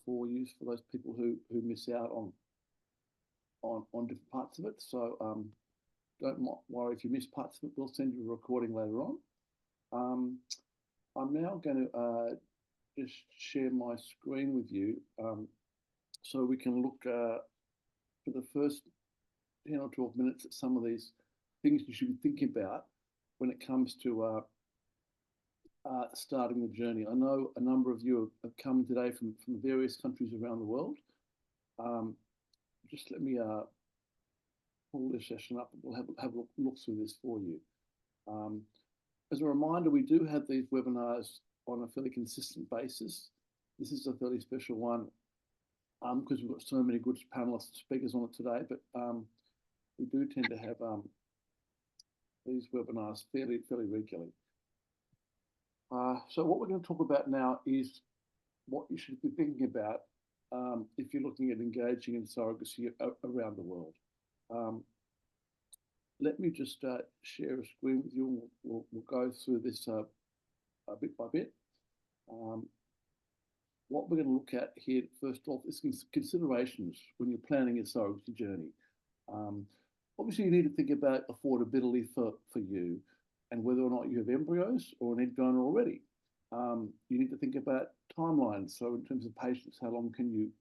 for use for those people who miss out on different parts of it. So don't worry if you miss parts of it. We'll send you a recording later on. I'm now going to just share my screen with you so we can look for the first 10 or 12 minutes at some of these things you should be thinking about when it comes to starting the journey. I know a number of you have come today from various countries around the world. Just let me pull this session up and we'll have a look through this for you. As a reminder, we do have these webinars on a fairly consistent basis. This is a fairly special one because we've got so many good panelists and speakers on it today, but we do tend to have these webinars fairly regularly. So what we're going to talk about now is what you should be thinking about if you're looking at engaging in surrogacy around the world. Let me just share a screen with you and we'll go through this bit by bit. What we're going to look at here first off is considerations when you're planning your surrogacy journey. Obviously, you need to think about affordability for you and whether or not you have embryos or an egg donor already. You need to think about timelines. So in terms of patients, how long can you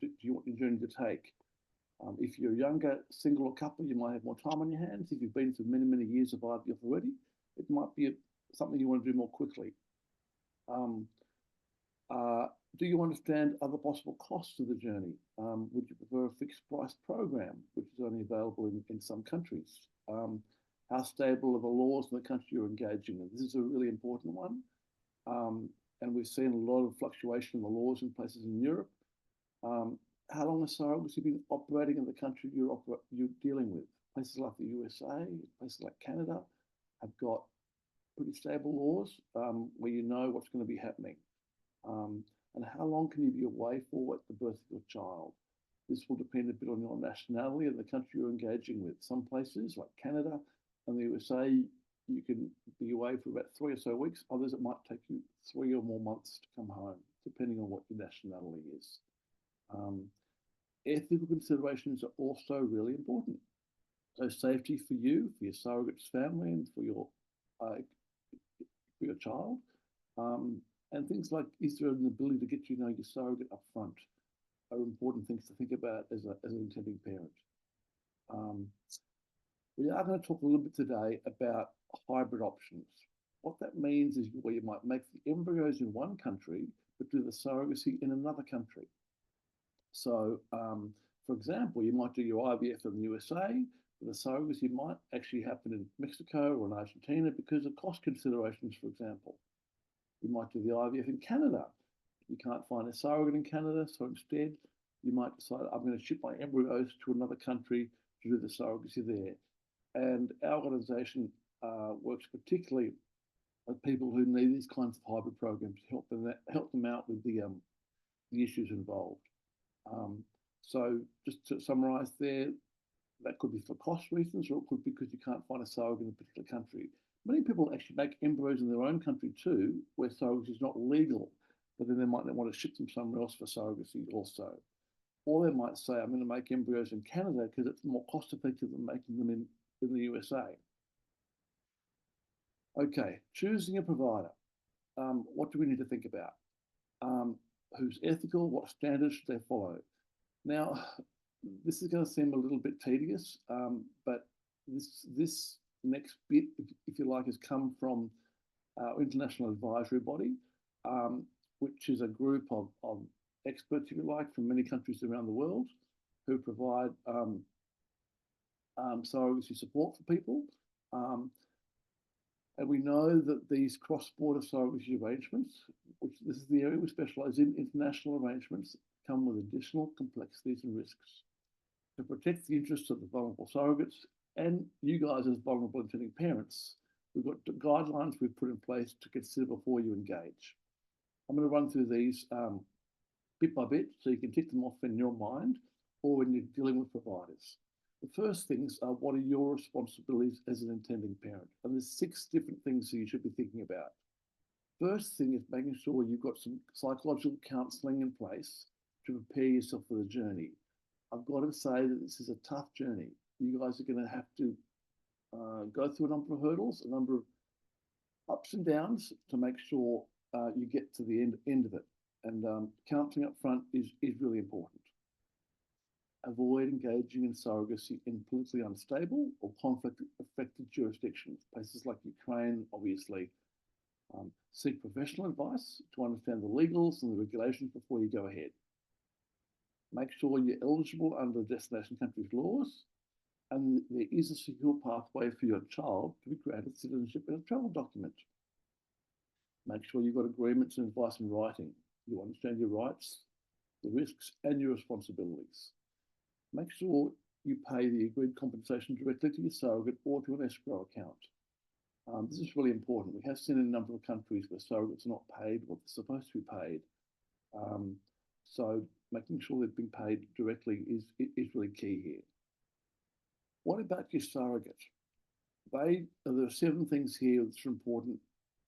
do you want your journey to take? If you're a younger single or couple, you might have more time on your hands. If you've been through many years of IVF already, it might be something you want to do more quickly. Do you understand other possible costs of the journey? Would you prefer a fixed price program, which is only available in some countries? How stable are the laws in the country you're engaging in? This is a really important one. And we've seen a lot of fluctuation in the laws in places in Europe. How long has surrogacy been operating in the country you're dealing with? Places like the USA, places like Canada have got pretty stable laws where you know what's going to be happening. And how long can you be away for at the birth of your child? This will depend a bit on your nationality and the country you're engaging with. Some places like Canada and the USA, you can be away for about 3 or so weeks. Others, it might take you 3 or more months to come home, depending on what your nationality is. Ethical considerations are also really important. So safety for you, for your surrogate's family, and for your child. And things like, is there an ability to get you know your surrogate up front are important things to think about as an intending parent. We are going to talk a little bit today about hybrid options. What that means is where you might make the embryos in one country, but do the surrogacy in another country. So, for example, you might do your IVF in the USA, but the surrogacy might actually happen in Mexico or in Argentina because of cost considerations, for example. You might do the IVF in Canada. You can't find a surrogate in Canada, so instead you might decide, I'm going to ship my embryos to another country to do the surrogacy there. And our organisation works particularly with people who need these kinds of hybrid programs to help them out with the issues involved. So just to summarise there, that could be for cost reasons, or it could be because you can't find a surrogate in a particular country. Many people actually make embryos in their own country too, where surrogacy is not legal, but then they might want to ship them somewhere else for surrogacy also. Or they might say, I'm going to make embryos in Canada because it's more cost effective than making them in the USA. Okay, choosing a provider. What do we need to think about? Who's ethical? What standards should they follow? Now, this is going to seem a little bit tedious, but this next bit, if you like, has come from our international advisory body, which is a group of experts, if you like, from many countries around the world who provide surrogacy support for people. And we know that these cross-border surrogacy arrangements, which this is the area we specialise in, international arrangements, come with additional complexities and risks. To protect the interests of the vulnerable surrogates and you guys as vulnerable intending parents, we've got guidelines we've put in place to consider before you engage. I'm going to run through these bit by bit so you can tick them off in your mind or when you're dealing with providers. The first things are, what are your responsibilities as an intending parent? And there's 6 different things that you should be thinking about. First thing is making sure you've got some psychological counselling in place to prepare yourself for the journey. I've got to say that this is a tough journey. You guys are going to have to go through a number of hurdles, a number of ups and downs to make sure you get to the end of it. And counselling up front is really important. Avoid engaging in surrogacy in politically unstable or conflict-affected jurisdictions, places like Ukraine, obviously. Seek professional advice to understand the legals and the regulations before you go ahead. Make sure you're eligible under the destination country's laws, and there is a secure pathway for your child to be granted citizenship in a travel document. Make sure you've got agreements and advice in writing. You understand your rights, the risks, and your responsibilities. Make sure you pay the agreed compensation directly to your surrogate or to an escrow account. This is really important. We have seen in a number of countries where surrogates are not paid what they're supposed to be paid. So making sure they're being paid directly is really key here. What about your surrogate? There are 7 things here that are important,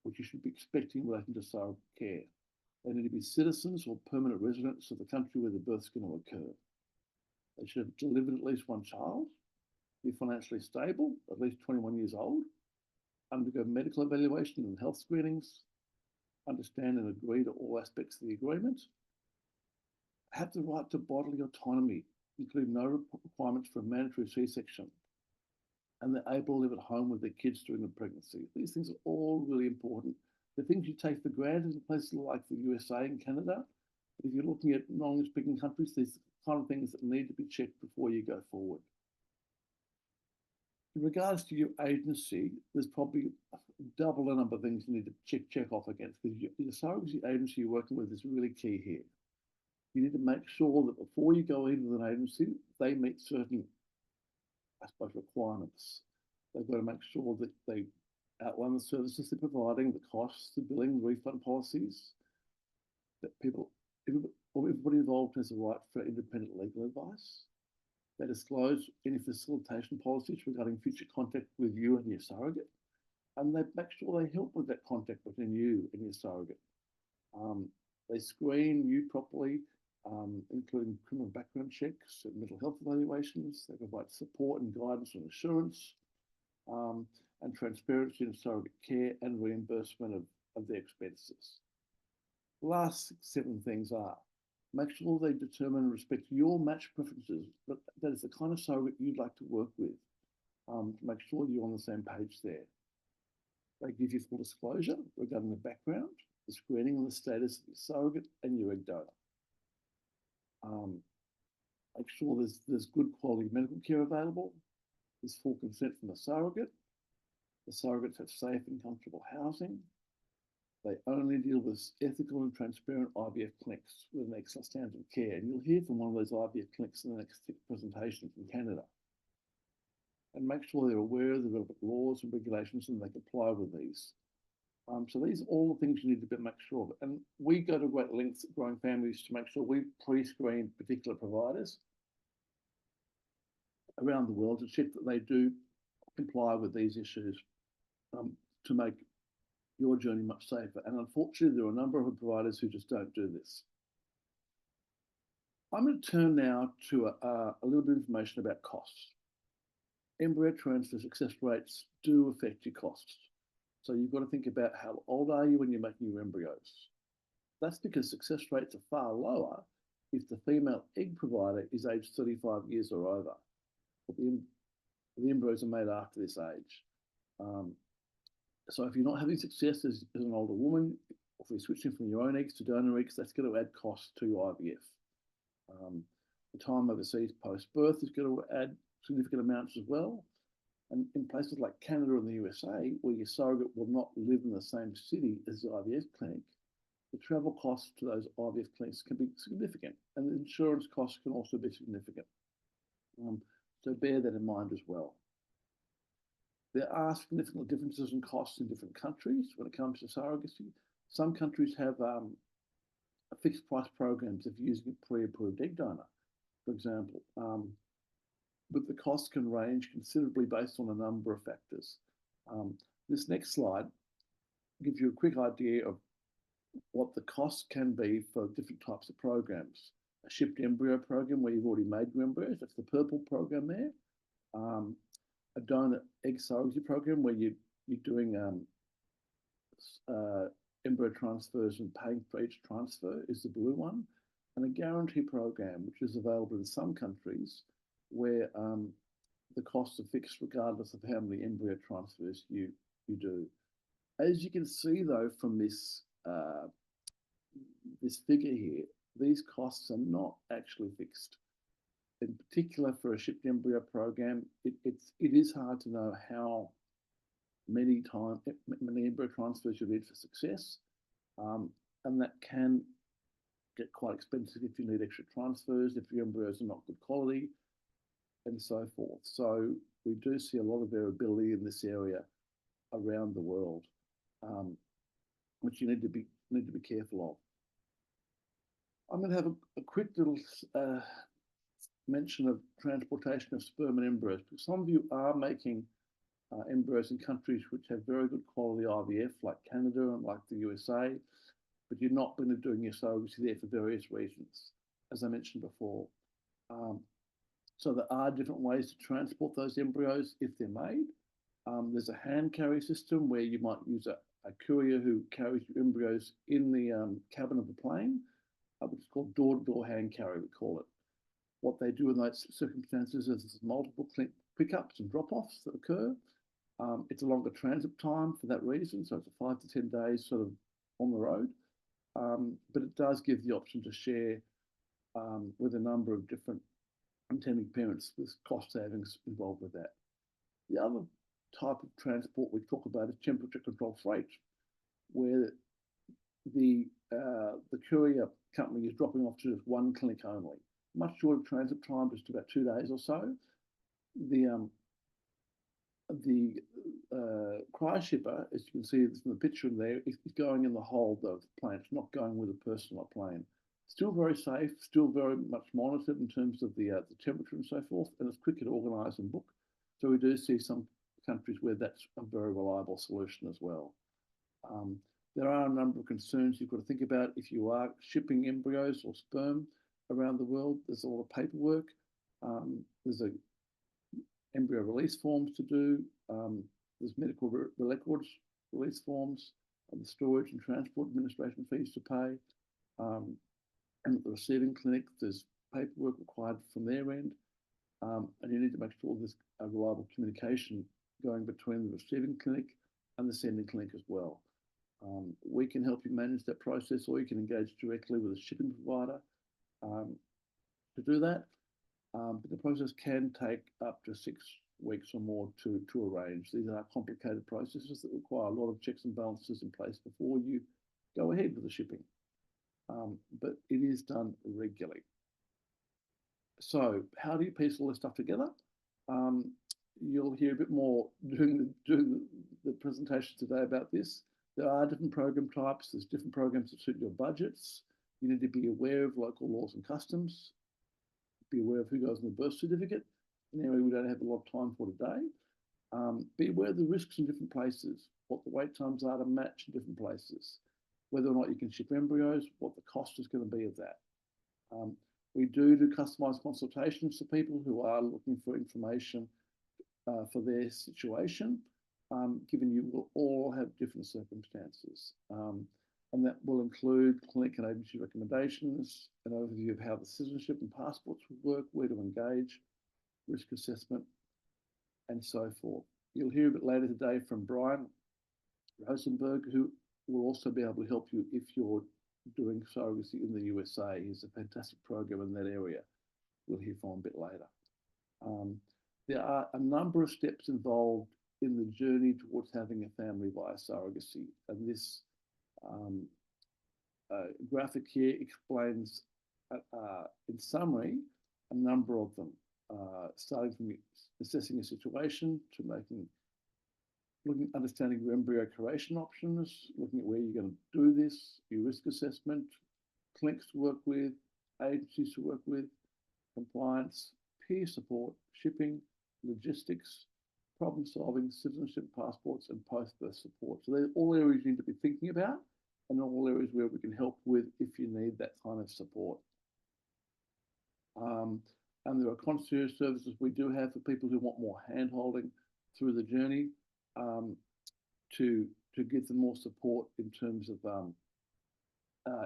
which you should be expecting in relation to surrogate care. They need to be citizens or permanent residents of the country where the birth is going to occur. They should have delivered at least 1 child, be financially stable, at least 21 years old, undergo medical evaluation and health screenings, understand and agree to all aspects of the agreement, have the right to bodily autonomy, including no requirements for a mandatory C-section, and they're able to live at home with their kids during the pregnancy. These things are all really important. The things you take for granted in places like the USA and Canada, if you're looking at non-speaking countries, these are the kind of things that need to be checked before you go forward. In regards to your agency, there's probably double the number of things you need to check off against, because your surrogacy agency you're working with is really key here. You need to make sure that before you go in with an agency, they meet certain, I suppose, requirements. They've got to make sure that they outline the services they're providing, the costs, the billing, refund policies, that everybody involved has a right for independent legal advice. They disclose any facilitation policies regarding future contact with you and your surrogate, and they make sure they help with that contact between you and your surrogate. They screen you properly, including criminal background checks and mental health evaluations. They provide support and guidance and assurance, and transparency in surrogate care and reimbursement of their expenses. The last 7 things are: make sure they determine and respect your match preferences. That is the kind of surrogate you'd like to work with, to make sure you're on the same page there. They give you full disclosure regarding the background, the screening, and the status of your surrogate and your egg donor. Make sure there's good quality medical care available. There's full consent from the surrogate. The surrogates have safe and comfortable housing. They only deal with ethical and transparent IVF clinics with an excellent standard of care. And you'll hear from one of those IVF clinics in the next presentation from Canada. And make sure they're aware of the relevant laws and regulations and they comply with these. So these are all the things you need to make sure of. And we go to great lengths at Growing Families to make sure we pre-screen particular providers around the world to check that they do comply with these issues, to make your journey much safer. And unfortunately, there are a number of providers who just don't do this. I'm going to turn now to a little bit of information about costs. Embryo transfer success rates do affect your costs. So you've got to think about how old are you when you're making your embryos. That's because success rates are far lower if the female egg provider is aged 35 years or over. But the embryos are made after this age. So if you're not having success as an older woman, if you're switching from your own eggs to donor eggs, that's going to add costs to your IVF. The time overseas post-birth is going to add significant amounts as well. And in places like Canada and the USA, where your surrogate will not live in the same city as the IVF clinic, the travel costs to those IVF clinics can be significant, and the insurance costs can also be significant. So bear that in mind as well. There are significant differences in costs in different countries when it comes to surrogacy. Some countries have fixed price programs if you're using a pre-approved egg donor, for example. But the costs can range considerably based on a number of factors. This next slide gives you a quick idea of what the costs can be for different types of programs. A shipped embryo program where you've already made your embryos, that's the purple program there. A donor egg surrogacy program where you're doing embryo transfers and paying for each transfer is the blue one. And a guarantee program, which is available in some countries where the costs are fixed regardless of how many embryo transfers you do. As you can see, though, from this this figure here, these costs are not actually fixed. In particular, for a shipped embryo program, it is hard to know how many embryo transfers you need for success, and that can get quite expensive if you need extra transfers, if your embryos are not good quality, and so forth. So we do see a lot of variability in this area around the world, which you need to be careful of. I'm going to have a quick little mention of transportation of sperm and embryos, because some of you are making embryos in countries which have very good quality IVF, like Canada and like the USA, but you're not going to be doing your surrogacy there for various reasons, as I mentioned before. So there are different ways to transport those embryos if they're made. There's a hand carry system where you might use a courier who carries your embryos in the cabin of the plane, which is called door-to-door hand carry, we call it. What they do in those circumstances is there's multiple pickups and drop-offs that occur. It's a longer transit time for that reason, so it's a 5 to 10 days sort of on the road. But it does give the option to share with a number of different intending parents with cost savings involved with that. The other type of transport we talk about is temperature controlled freight, where the courier company is dropping off to just one clinic only. Much shorter transit time, just about 2 days or so. The cryo shipper, as you can see from the picture in there, is going in the hold of the plane. It's not going with a person on a plane. Still very safe, still very much monitored in terms of the temperature and so forth, and it's quicker to organise and book. So we do see some countries where that's a very reliable solution as well. There are a number of concerns you've got to think about if you are shipping embryos or sperm around the world. There's a lot of paperwork. There's embryo release forms to do. There's medical records release forms, the storage and transport administration fees to pay. And at the receiving clinic, there's paperwork required from their end. And you need to make sure there's a reliable communication going between the receiving clinic and the sending clinic as well. We can help you manage that process, or you can engage directly with a shipping provider to do that. But the process can take up to 6 weeks or more to arrange. These are complicated processes that require a lot of checks and balances in place before you go ahead with the shipping. But it is done regularly. So how do you piece all this stuff together? You'll hear a bit more during the presentation today about this. There are different program types. There's different programs that suit your budgets. You need to be aware of local laws and customs. Be aware of who goes in the birth certificate, an area we don't have a lot of time for today. Be aware of the risks in different places, what the wait times are to match in different places, whether or not you can ship embryos, what the cost is going to be of that. We do customised consultations for people who are looking for information for their situation, given you will all have different circumstances. And that will include clinic and agency recommendations, an overview of how the citizenship and passports will work, where to engage, risk assessment, and so forth. You'll hear a bit later today from Brian Rosenberg, who will also be able to help you if you're doing surrogacy in the USA. He's a fantastic program in that area. We'll hear from him a bit later. There are a number of steps involved in the journey towards having a family via surrogacy, and this graphic here explains, in summary, a number of them, starting from assessing a situation to understanding your embryo curation options, looking at where you're going to do this, your risk assessment, clinics to work with, agencies to work with, compliance, peer support, shipping, logistics, problem solving, citizenship passports, and post-birth support. So they're all areas you need to be thinking about, and all areas where we can help with if you need that kind of support. And there are concierge services we do have for people who want more hand-holding through the journey, to give them more support in terms of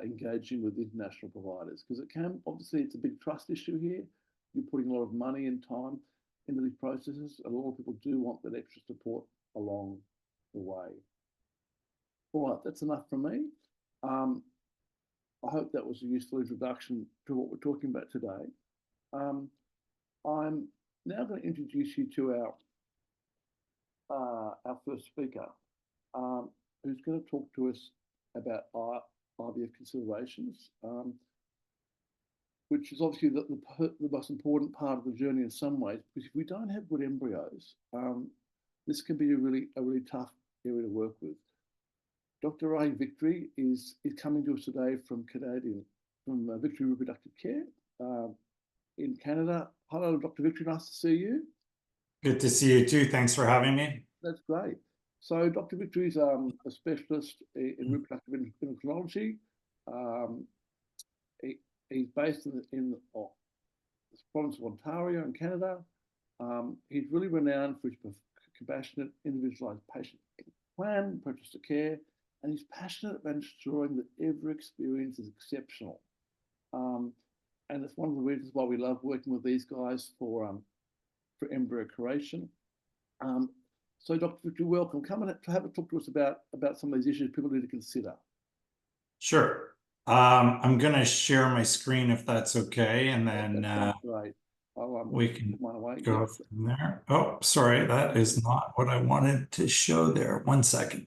engaging with international providers, because it can, obviously, it's a big trust issue here. You're putting a lot of money and time into these processes, and a lot of people do want that extra support along the way. All right, that's enough from me. I hope that was a useful introduction to what we're talking about today. I'm now going to introduce you to our first speaker, who's going to talk to us about IVF considerations, which is obviously the most important part of the journey in some ways, because if we don't have good embryos, this can be a really tough area to work with. Dr. Rahi Victory is coming to us today from Victory Reproductive Care in Canada. Hello, Dr. Victory, nice to see you. Good to see you too. Thanks for having me. That's great. So Dr. Victory is a specialist in reproductive endocrinology. He's based in the province of Ontario in Canada. He's really renowned for his compassionate, individualized patient plan, approaches to care, and he's passionate about ensuring that every experience is exceptional. And it's one of the reasons why we love working with these guys for embryo creation. So Dr. Victory, welcome. Come and have a talk to us about some of these issues people need to consider. Sure. I'm going to share my screen if that's okay, and then great. we can go from there. Oh, sorry, that is not what I wanted to show there. 1 second.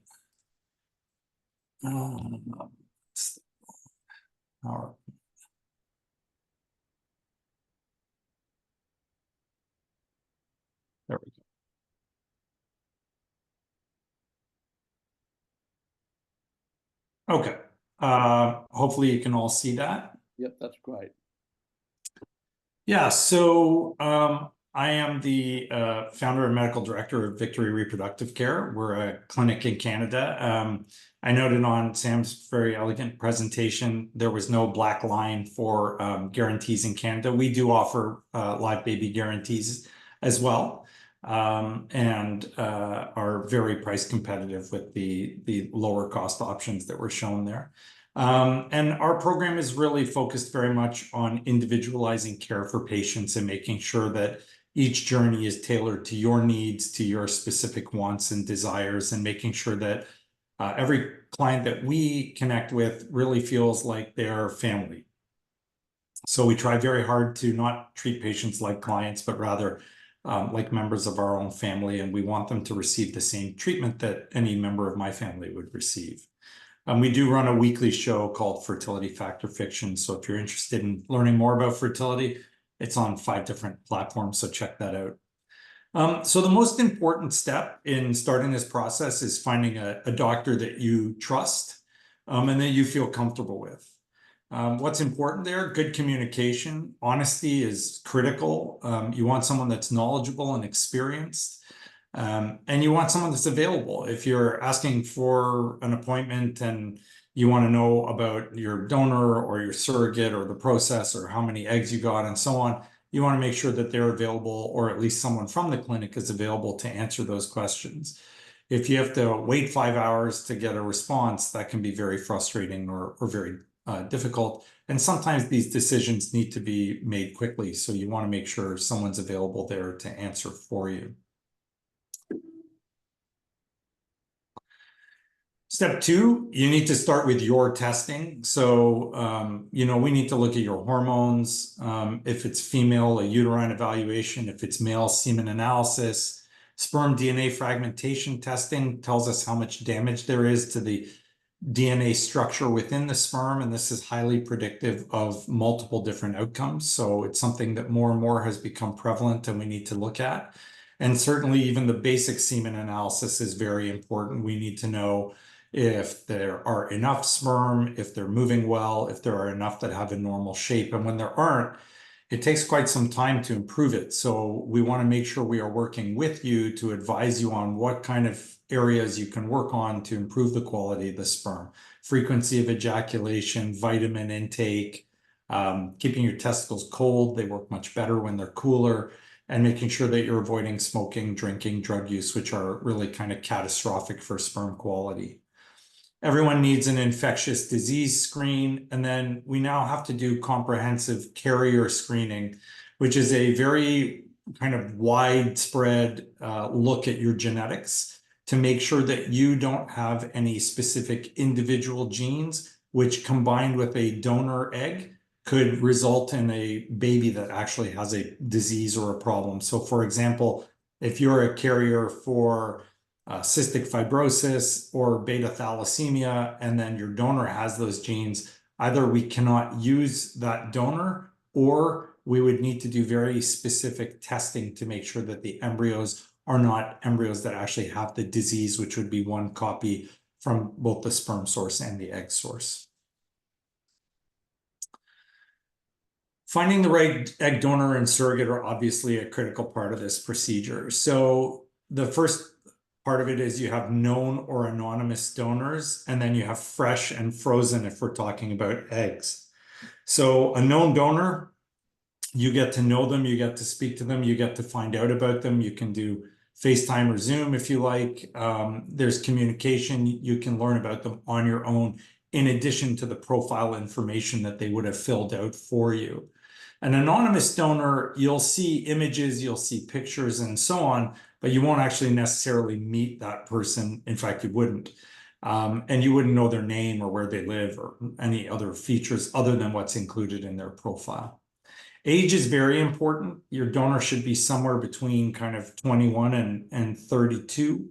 All right. There we go. Okay. Hopefully you can all see that. Yep, that's great. Yeah, so I am the founder and medical director of Victory Reproductive Care. We're a clinic in Canada. I noted on Sam's very elegant presentation, there was no black line for guarantees in Canada. We do offer live baby guarantees as well, and are very price competitive with the lower cost options that were shown there. And our program is really focused very much on individualizing care for patients and making sure that each journey is tailored to your needs, to your specific wants and desires, and making sure that every client that we connect with really feels like they're family. So we try very hard to not treat patients like clients, but rather like members of our own family, and we want them to receive the same treatment that any member of my family would receive. We do run a weekly show called Fertility Fact or Fiction. So if you're interested in learning more about fertility, it's on 5 different platforms. So check that out. So the most important step in starting this process is finding a doctor that you trust and that you feel comfortable with. What's important there? Good communication. Honesty is critical. You want someone that's knowledgeable and experienced. And you want someone that's available. If you're asking for an appointment and you want to know about your donor or your surrogate or the process or how many eggs you got and so on, you want to make sure that they're available, or at least someone from the clinic is available to answer those questions. If you have to wait 5 hours to get a response, that can be very frustrating or very difficult. And sometimes these decisions need to be made quickly. So you want to make sure someone's available there to answer for you. Step 2, you need to start with your testing. So, we need to look at your hormones. If it's female, a uterine evaluation. If it's male, semen analysis. Sperm DNA fragmentation testing tells us how much damage there is to the DNA structure within the sperm, and this is highly predictive of multiple different outcomes. So it's something that more and more has become prevalent and we need to look at. And certainly even the basic semen analysis is very important. We need to know if there are enough sperm, if they're moving well, if there are enough that have a normal shape. And when there aren't, it takes quite some time to improve it. So we want to make sure we are working with you to advise you on what kind of areas you can work on to improve the quality of the sperm. Frequency of ejaculation, vitamin intake, keeping your testicles cold. They work much better when they're cooler, and making sure that you're avoiding smoking, drinking, drug use, which are really kind of catastrophic for sperm quality. Everyone needs an infectious disease screen. And then we now have to do comprehensive carrier screening, which is a very kind of widespread look at your genetics to make sure that you don't have any specific individual genes, which combined with a donor egg could result in a baby that actually has a disease or a problem. So for example, if you're a carrier for cystic fibrosis or beta thalassemia, and then your donor has those genes, either we cannot use that donor, or we would need to do very specific testing to make sure that the embryos are not embryos that actually have the disease, which would be one copy from both the sperm source and the egg source. Finding the right egg donor and surrogate are obviously a critical part of this procedure. So the first part of it is you have known or anonymous donors, and then you have fresh and frozen if we're talking about eggs. So a known donor, you get to know them, you get to speak to them, you get to find out about them. You can do FaceTime or Zoom if you like. There's communication. You can learn about them on your own, in addition to the profile information that they would have filled out for you. An anonymous donor, you'll see images, you'll see pictures and so on, but you won't actually necessarily meet that person. In fact, you wouldn't. And you wouldn't know their name or where they live or any other features other than what's included in their profile. Age is very important. Your donor should be somewhere between kind of 21 and 32.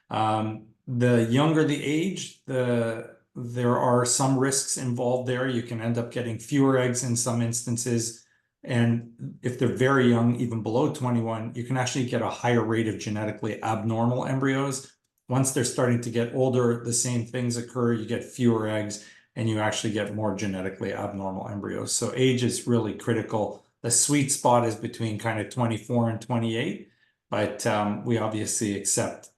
The younger the age, there are some risks involved there. You can end up getting fewer eggs in some instances. And if they're very young, even below 21, you can actually get a higher rate of genetically abnormal embryos. Once they're starting to get older, the same things occur. You get fewer eggs, and you actually get more genetically abnormal embryos. So age is really critical. The sweet spot is between kind of 24 and 28, but we obviously accept,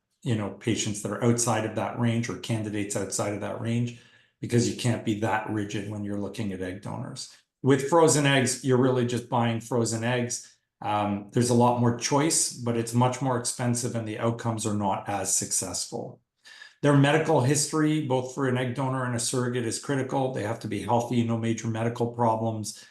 patients that are outside of that range or candidates outside of that range, because you can't be that rigid when you're looking at egg donors. With frozen eggs, you're really just buying frozen eggs. There's a lot more choice, but it's much more expensive and the outcomes are not as successful. Their medical history, both for an egg donor and a surrogate, is critical. They have to be healthy, no major medical problems,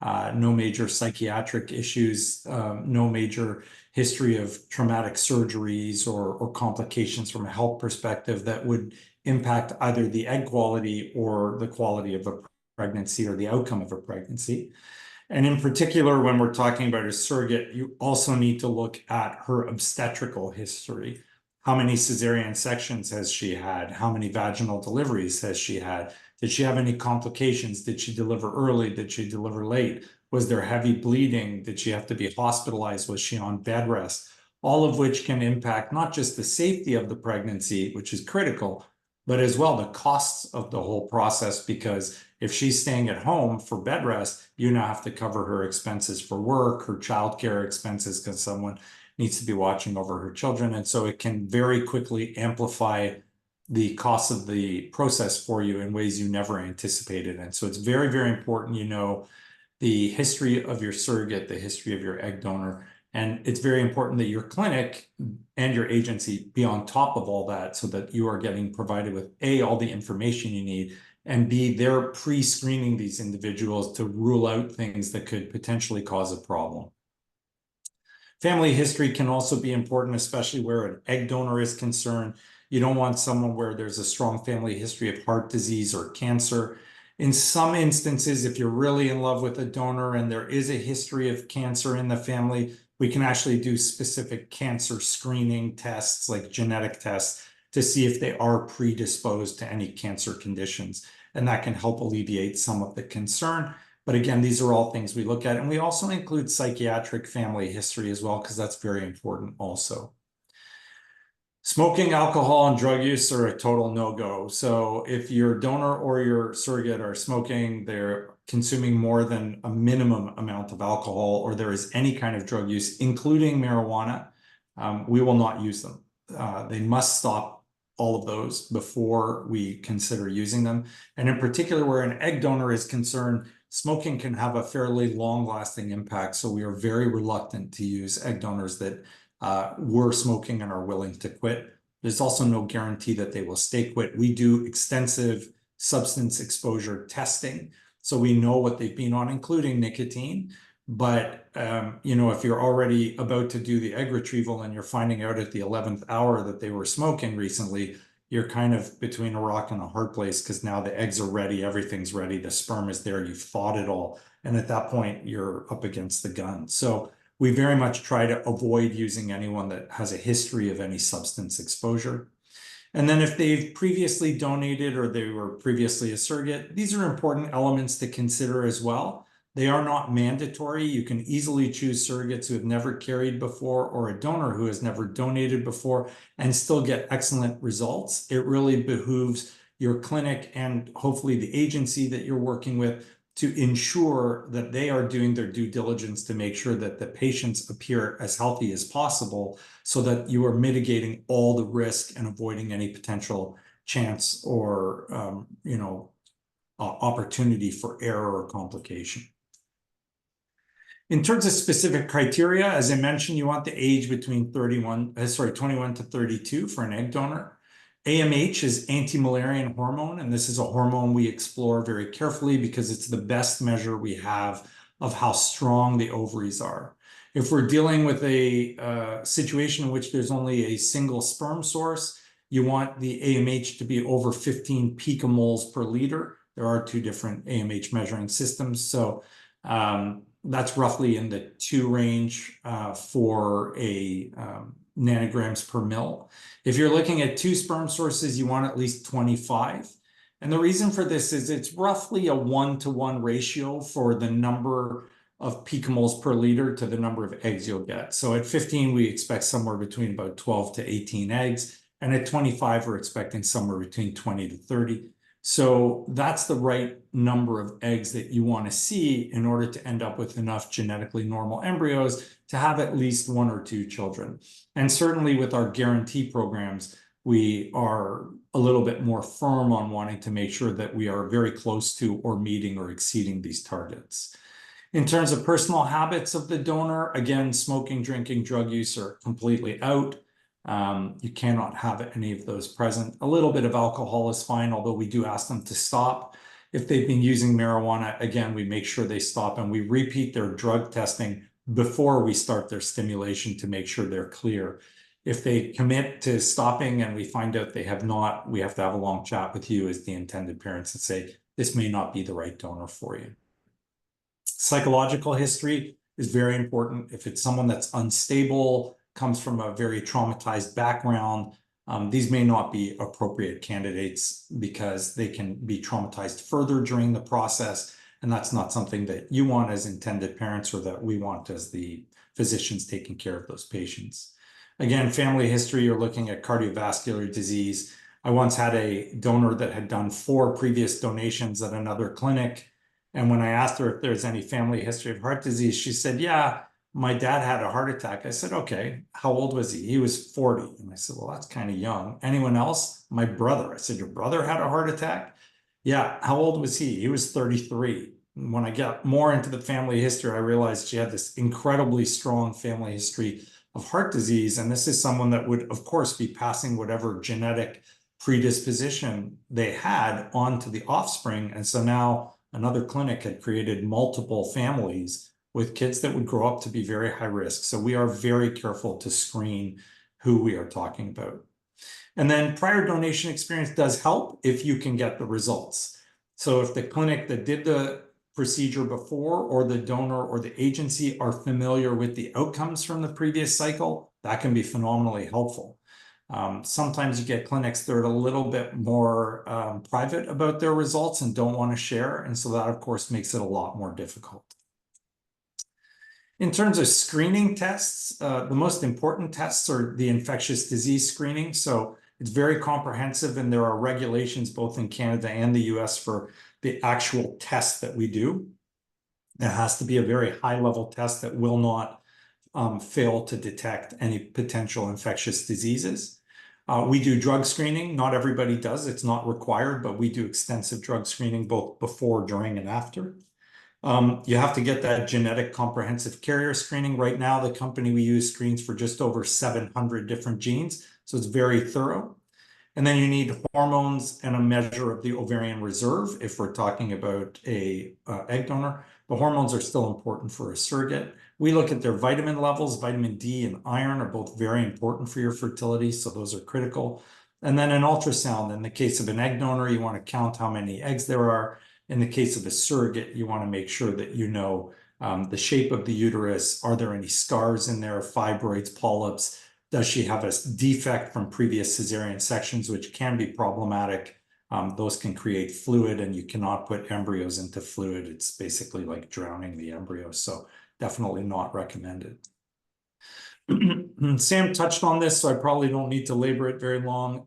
no major psychiatric issues, no major history of traumatic surgeries or complications from a health perspective that would impact either the egg quality or the quality of a pregnancy or the outcome of a pregnancy. And in particular, when we're talking about a surrogate, you also need to look at her obstetrical history. How many cesarean sections has she had? How many vaginal deliveries has she had? Did she have any complications? Did she deliver early? Did she deliver late? Was there heavy bleeding? Did she have to be hospitalized? Was she on bed rest? All of which can impact not just the safety of the pregnancy, which is critical, but as well the costs of the whole process, because if she's staying at home for bed rest, you now have to cover her expenses for work, her childcare expenses, because someone needs to be watching over her children. And so it can very quickly amplify the cost of the process for you in ways you never anticipated. And so it's very, very important, the history of your surrogate, the history of your egg donor. And it's very important that your clinic and your agency be on top of all that, so that you are getting provided with A, all the information you need, and B, they're pre-screening these individuals to rule out things that could potentially cause a problem. Family history can also be important, especially where an egg donor is concerned. You don't want someone where there's a strong family history of heart disease or cancer. In some instances, if you're really in love with a donor and there is a history of cancer in the family, we can actually do specific cancer screening tests, like genetic tests, to see if they are predisposed to any cancer conditions. And that can help alleviate some of the concern. But again, these are all things we look at. And we also include psychiatric family history as well, because that's very important also. Smoking, alcohol, and drug use are a total no-go. So if your donor or your surrogate are smoking, they're consuming more than a minimum amount of alcohol, or there is any kind of drug use, including marijuana, we will not use them. They must stop all of those before we consider using them. And in particular, where an egg donor is concerned, smoking can have a fairly long-lasting impact. So we are very reluctant to use egg donors that were smoking and are willing to quit. There's also no guarantee that they will stay quit. We do extensive substance exposure testing, so we know what they've been on, including nicotine. But if you're already about to do the egg retrieval and you're finding out at the 11th hour that they were smoking recently, you're kind of between a rock and a hard place, because now the eggs are ready, everything's ready, the sperm is there, you've thawed it all. And at that point, you're up against the gun. So we very much try to avoid using anyone that has a history of any substance exposure. And then if they've previously donated or they were previously a surrogate, these are important elements to consider as well. They are not mandatory. You can easily choose surrogates who have never carried before, or a donor who has never donated before, and still get excellent results. It really behooves your clinic and hopefully the agency that you're working with to ensure that they are doing their due diligence to make sure that the patients appear as healthy as possible, so that you are mitigating all the risk and avoiding any potential chance or opportunity for error or complication. In terms of specific criteria, as I mentioned, you want the age between 21 to 32 for an egg donor. AMH is anti-Müllerian hormone, and this is a hormone we explore very carefully because it's the best measure we have of how strong the ovaries are. If we're dealing with a situation in which there's only a single sperm source, you want the AMH to be over 15 picomoles per liter. There are two different AMH measuring systems, so that's roughly in the 2 range for a nanograms per mil. If you're looking at 2 sperm sources, you want at least 25. And the reason for this is it's roughly a 1-to-1 ratio for the number of picomoles per liter to the number of eggs you'll get. So at 15, we expect somewhere between about 12 to 18 eggs. And at 25, we're expecting somewhere between 20 to 30. So that's the right number of eggs that you want to see in order to end up with enough genetically normal embryos to have at least 1 or 2 children. And certainly with our guarantee programs, we are a little bit more firm on wanting to make sure that we are very close to or meeting or exceeding these targets. In terms of personal habits of the donor, again, smoking, drinking, drug use are completely out. You cannot have any of those present. A little bit of alcohol is fine, although we do ask them to stop. If they've been using marijuana, again, we make sure they stop, and we repeat their drug testing before we start their stimulation to make sure they're clear. If they commit to stopping and we find out they have not, we have to have a long chat with you as the intended parents and say, this may not be the right donor for you. Psychological history is very important. If it's someone that's unstable, comes from a very traumatized background, these may not be appropriate candidates because they can be traumatized further during the process. And that's not something that you want as intended parents or that we want as the physicians taking care of those patients. Again, family history, you're looking at cardiovascular disease. I once had a donor that had done 4 previous donations at another clinic. And when I asked her if there's any family history of heart disease, she said, yeah, my dad had a heart attack. I said, okay, how old was he? He was 40. And I said, well, that's kind of young. Anyone else? My brother. I said, your brother had a heart attack? Yeah. How old was he? He was 33. And when I got more into the family history, I realized she had this incredibly strong family history of heart disease. And this is someone that would, of course, be passing whatever genetic predisposition they had onto the offspring. And so now another clinic had created multiple families with kids that would grow up to be very high risk. So we are very careful to screen who we are talking about. And then prior donation experience does help if you can get the results. So if the clinic that did the procedure before or the donor or the agency are familiar with the outcomes from the previous cycle, that can be phenomenally helpful. Sometimes you get clinics that are a little bit more private about their results and don't want to share. And so that, of course, makes it a lot more difficult. In terms of screening tests, the most important tests are the infectious disease screening. So it's very comprehensive, and there are regulations both in Canada and the US for the actual test that we do. It has to be a very high-level test that will not fail to detect any potential infectious diseases. We do drug screening. Not everybody does. It's not required, but we do extensive drug screening both before, during, and after. You have to get that genetic comprehensive carrier screening. Right now, the company we use screens for just over 700 different genes, so it's very thorough. And then you need hormones and a measure of the ovarian reserve if we're talking about a egg donor. The hormones are still important for a surrogate. We look at their vitamin levels. Vitamin D and iron are both very important for your fertility, so those are critical. And then an ultrasound. In the case of an egg donor, you want to count how many eggs there are. In the case of a surrogate, you want to make sure that you know the shape of the uterus. Are there any scars in there, fibroids, polyps? Does she have a defect from previous cesarean sections, which can be problematic? Those can create fluid, and you cannot put embryos into fluid. It's basically like drowning the embryo, so definitely not recommended. Sam touched on this, so I probably don't need to labor it very long.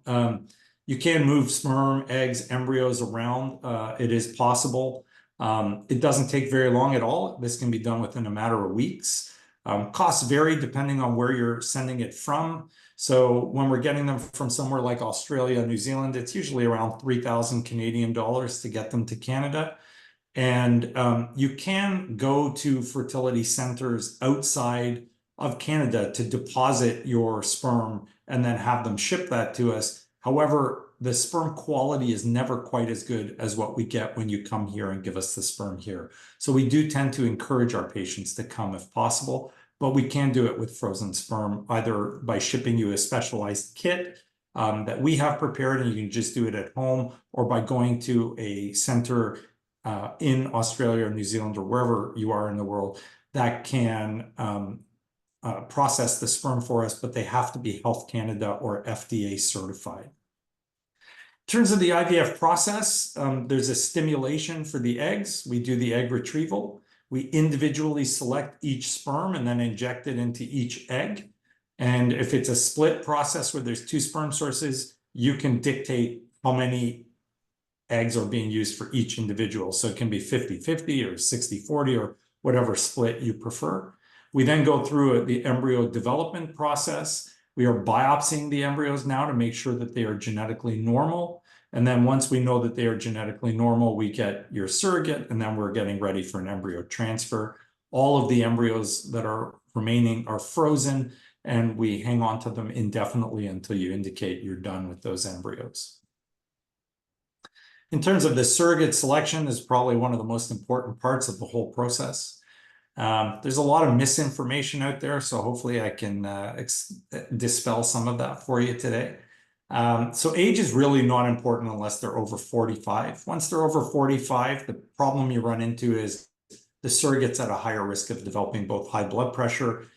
You can move sperm, eggs, embryos around. It is possible. It doesn't take very long at all. This can be done within a matter of weeks. Costs vary depending on where you're sending it from. So when we're getting them from somewhere like Australia, New Zealand, it's usually around 3,000 Canadian dollars to get them to Canada. And you can go to fertility centers outside of Canada to deposit your sperm and then have them ship that to us. However, the sperm quality is never quite as good as what we get when you come here and give us the sperm here. So we do tend to encourage our patients to come if possible, but we can do it with frozen sperm, either by shipping you a specialized kit that we have prepared and you can just do it at home, or by going to a center in Australia or New Zealand or wherever you are in the world that can process the sperm for us, but they have to be Health Canada or FDA certified. In terms of the IVF process, there's a stimulation for the eggs. We do the egg retrieval. We individually select each sperm and then inject it into each egg. And if it's a split process where there's two sperm sources, you can dictate how many eggs are being used for each individual. So it can be 50-50 or 60-40 or whatever split you prefer. We then go through the embryo development process. We are biopsying the embryos now to make sure that they are genetically normal. And then once we know that they are genetically normal, we get your surrogate, and then we're getting ready for an embryo transfer. All of the embryos that are remaining are frozen, and we hang on to them indefinitely until you indicate you're done with those embryos. In terms of the surrogate selection, is probably one of the most important parts of the whole process. There's a lot of misinformation out there, so hopefully I can dispel some of that for you today. So age is really not important unless they're over 45. Once they're over 45, the problem you run into is the surrogate's at a higher risk of developing both high blood pressure,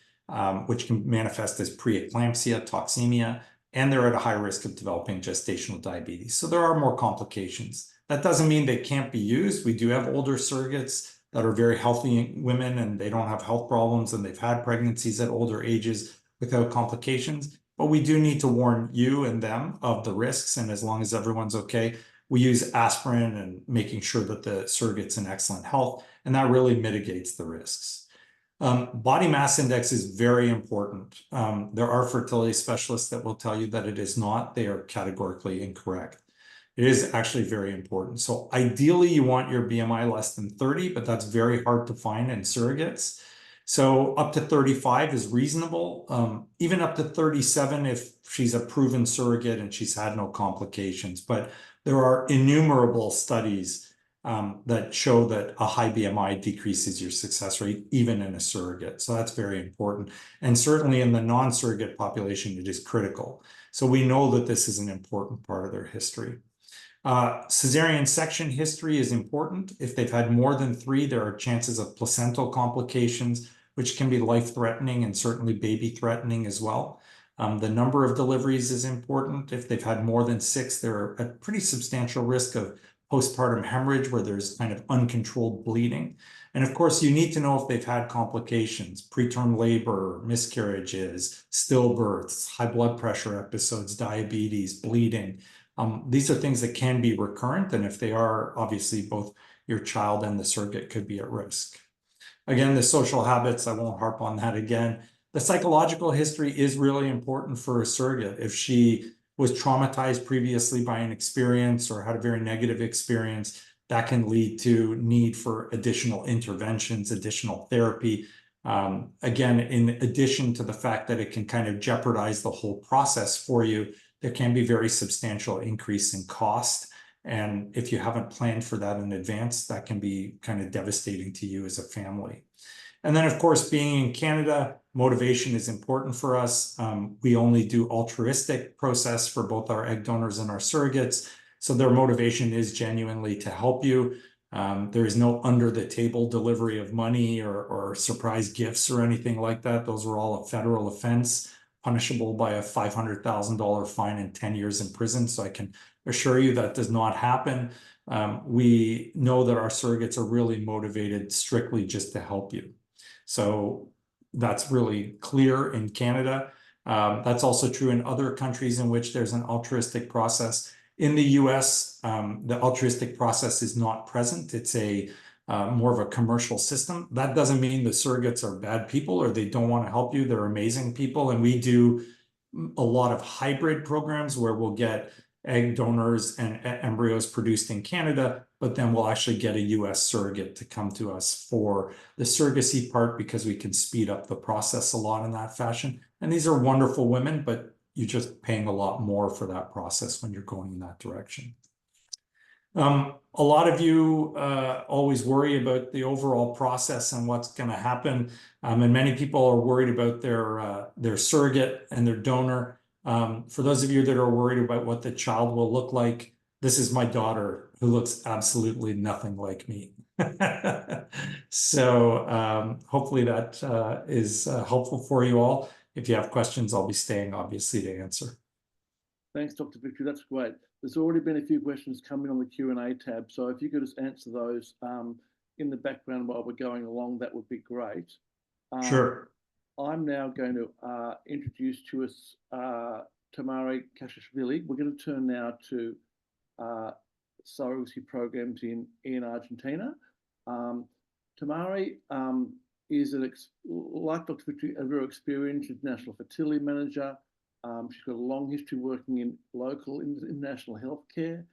which can manifest as preeclampsia, toxemia, and they're at a high risk of developing gestational diabetes. So there are more complications. That doesn't mean they can't be used. We do have older surrogates that are very healthy women and they don't have health problems and they've had pregnancies at older ages without complications. But we do need to warn you and them of the risks. And as long as everyone's okay, we use aspirin and making sure that the surrogate's in excellent health. And that really mitigates the risks. Body mass index is very important. There are fertility specialists that will tell you that it is not. They are categorically incorrect. It is actually very important. So ideally, you want your BMI less than 30, but that's very hard to find in surrogates. So up to 35 is reasonable, even up to 37 if she's a proven surrogate and she's had no complications. But there are innumerable studies that show that a high BMI decreases your success rate, even in a surrogate. So that's very important. And certainly in the non-surrogate population, it is critical. So we know that this is an important part of their history. Cesarean section history is important. If they've had more than 3, there are chances of placental complications, which can be life-threatening and certainly baby-threatening as well. The number of deliveries is important. If they've had more than 6, they're at pretty substantial risk of postpartum hemorrhage where there's kind of uncontrolled bleeding. And of course, you need to know if they've had complications, preterm labor, miscarriages, stillbirths, high blood pressure episodes, diabetes, bleeding. These are things that can be recurrent. And if they are, obviously, both your child and the surrogate could be at risk. Again, the social habits, I won't harp on that again. The psychological history is really important for a surrogate. If she was traumatized previously by an experience or had a very negative experience, that can lead to need for additional interventions, additional therapy. Again, in addition to the fact that it can kind of jeopardize the whole process for you, there can be very substantial increase in cost. And if you haven't planned for that in advance, that can be kind of devastating to you as a family. And then, of course, being in Canada, motivation is important for us. We only do altruistic process for both our egg donors and our surrogates. So their motivation is genuinely to help you. There is no under-the-table delivery of money or surprise gifts or anything like that. Those are all a federal offense, punishable by a $500,000 fine and 10 years in prison. So I can assure you that does not happen. We know that our surrogates are really motivated strictly just to help you. So that's really clear in Canada. That's also true in other countries in which there's an altruistic process. In the US, the altruistic process is not present. It's a more of a commercial system. That doesn't mean the surrogates are bad people or they don't want to help you. They're amazing people. And we do a lot of hybrid programs where we'll get egg donors and embryos produced in Canada, but then we'll actually get a US surrogate to come to us for the surrogacy part because we can speed up the process a lot in that fashion. And these are wonderful women, but you're just paying a lot more for that process when you're going in that direction. A lot of you always worry about the overall process and what's going to happen. And many people are worried about their surrogate and their donor. For those of you that are worried about what the child will look like, this is my daughter who looks absolutely nothing like me. So hopefully that is helpful for you all. If you have questions, I'll be staying, obviously, to answer. Thanks, Dr. Victory. That's great. There's already been a few questions coming on the Q&A tab. So if you could just answer those in the background while we're going along, that would be great. Sure. I'm now going to introduce to us Tamari Kachlishvili. We're going to turn now to surrogacy programs in Argentina. Tamari is, like Dr. Victory, a very experienced international fertility manager. She's got a long history working in local international healthcare.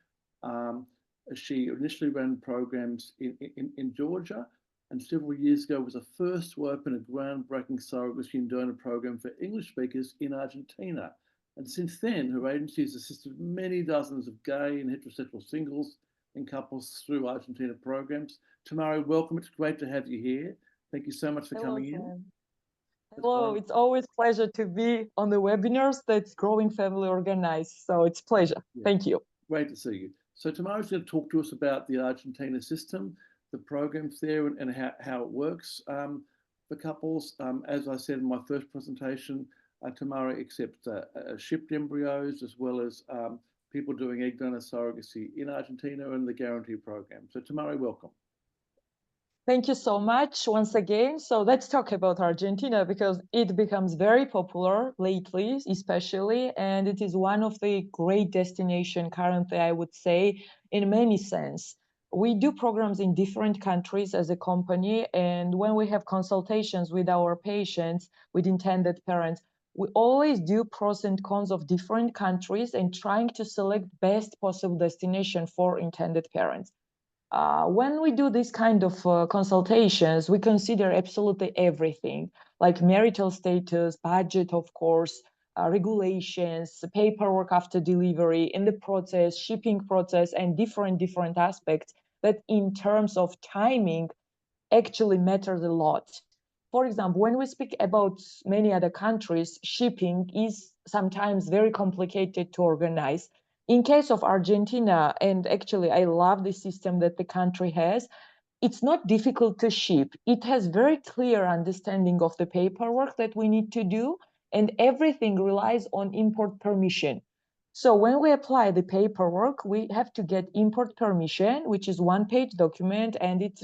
She initially ran programs in Georgia, and several years ago was the first to open a groundbreaking surrogacy and donor program for English speakers in Argentina. And since then, her agency has assisted many dozens of gay and heterosexual singles and couples through Argentina programs. Tamari, welcome. It's great to have you here. Thank you so much for coming in. Hello, it's always a pleasure to be on the webinars that's Growing Family Organized. So it's a pleasure. Yeah. Thank you. Great to see you. So Tamari's going to talk to us about the Argentina system, the programs there, and how it works for couples. As I said in my first presentation, Tamari accepts shipped embryos as well as people doing egg donor surrogacy in Argentina and the guarantee program. So Tamari, welcome. Thank you so much once again. So let's talk about Argentina because it becomes very popular lately, especially, and it is one of the great destinations currently, I would say, in many sense. We do programs in different countries as a company, and when we have consultations with our patients, with intended parents, we always do pros and cons of different countries and trying to select best possible destination for intended parents. When we do this kind of consultations, we consider absolutely everything, like marital status, budget, of course, regulations, paperwork after delivery, in the process, shipping process, and different aspects that in terms of timing actually matters a lot. For example, when we speak about many other countries, shipping is sometimes very complicated to organize. In case of Argentina, and actually I love the system that the country has, it's not difficult to ship. It has very clear understanding of the paperwork that we need to do, and everything relies on import permission. So when we apply the paperwork, we have to get import permission, which is one-page document, and it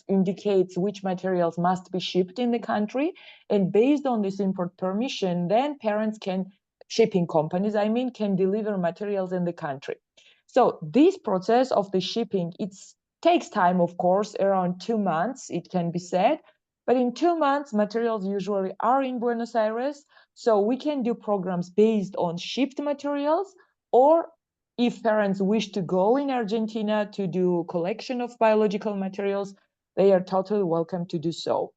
indicates which materials must be shipped in the country. And based on this import permission, then parents can, shipping companies, I mean, can deliver materials in the country. So this process of the shipping, it takes time, of course, around 2 months, it can be said. But in 2 months, materials usually are in Buenos Aires. So we can do programs based on shipped materials, or if parents wish to go in Argentina to do collection of biological materials, they are totally welcome to do so.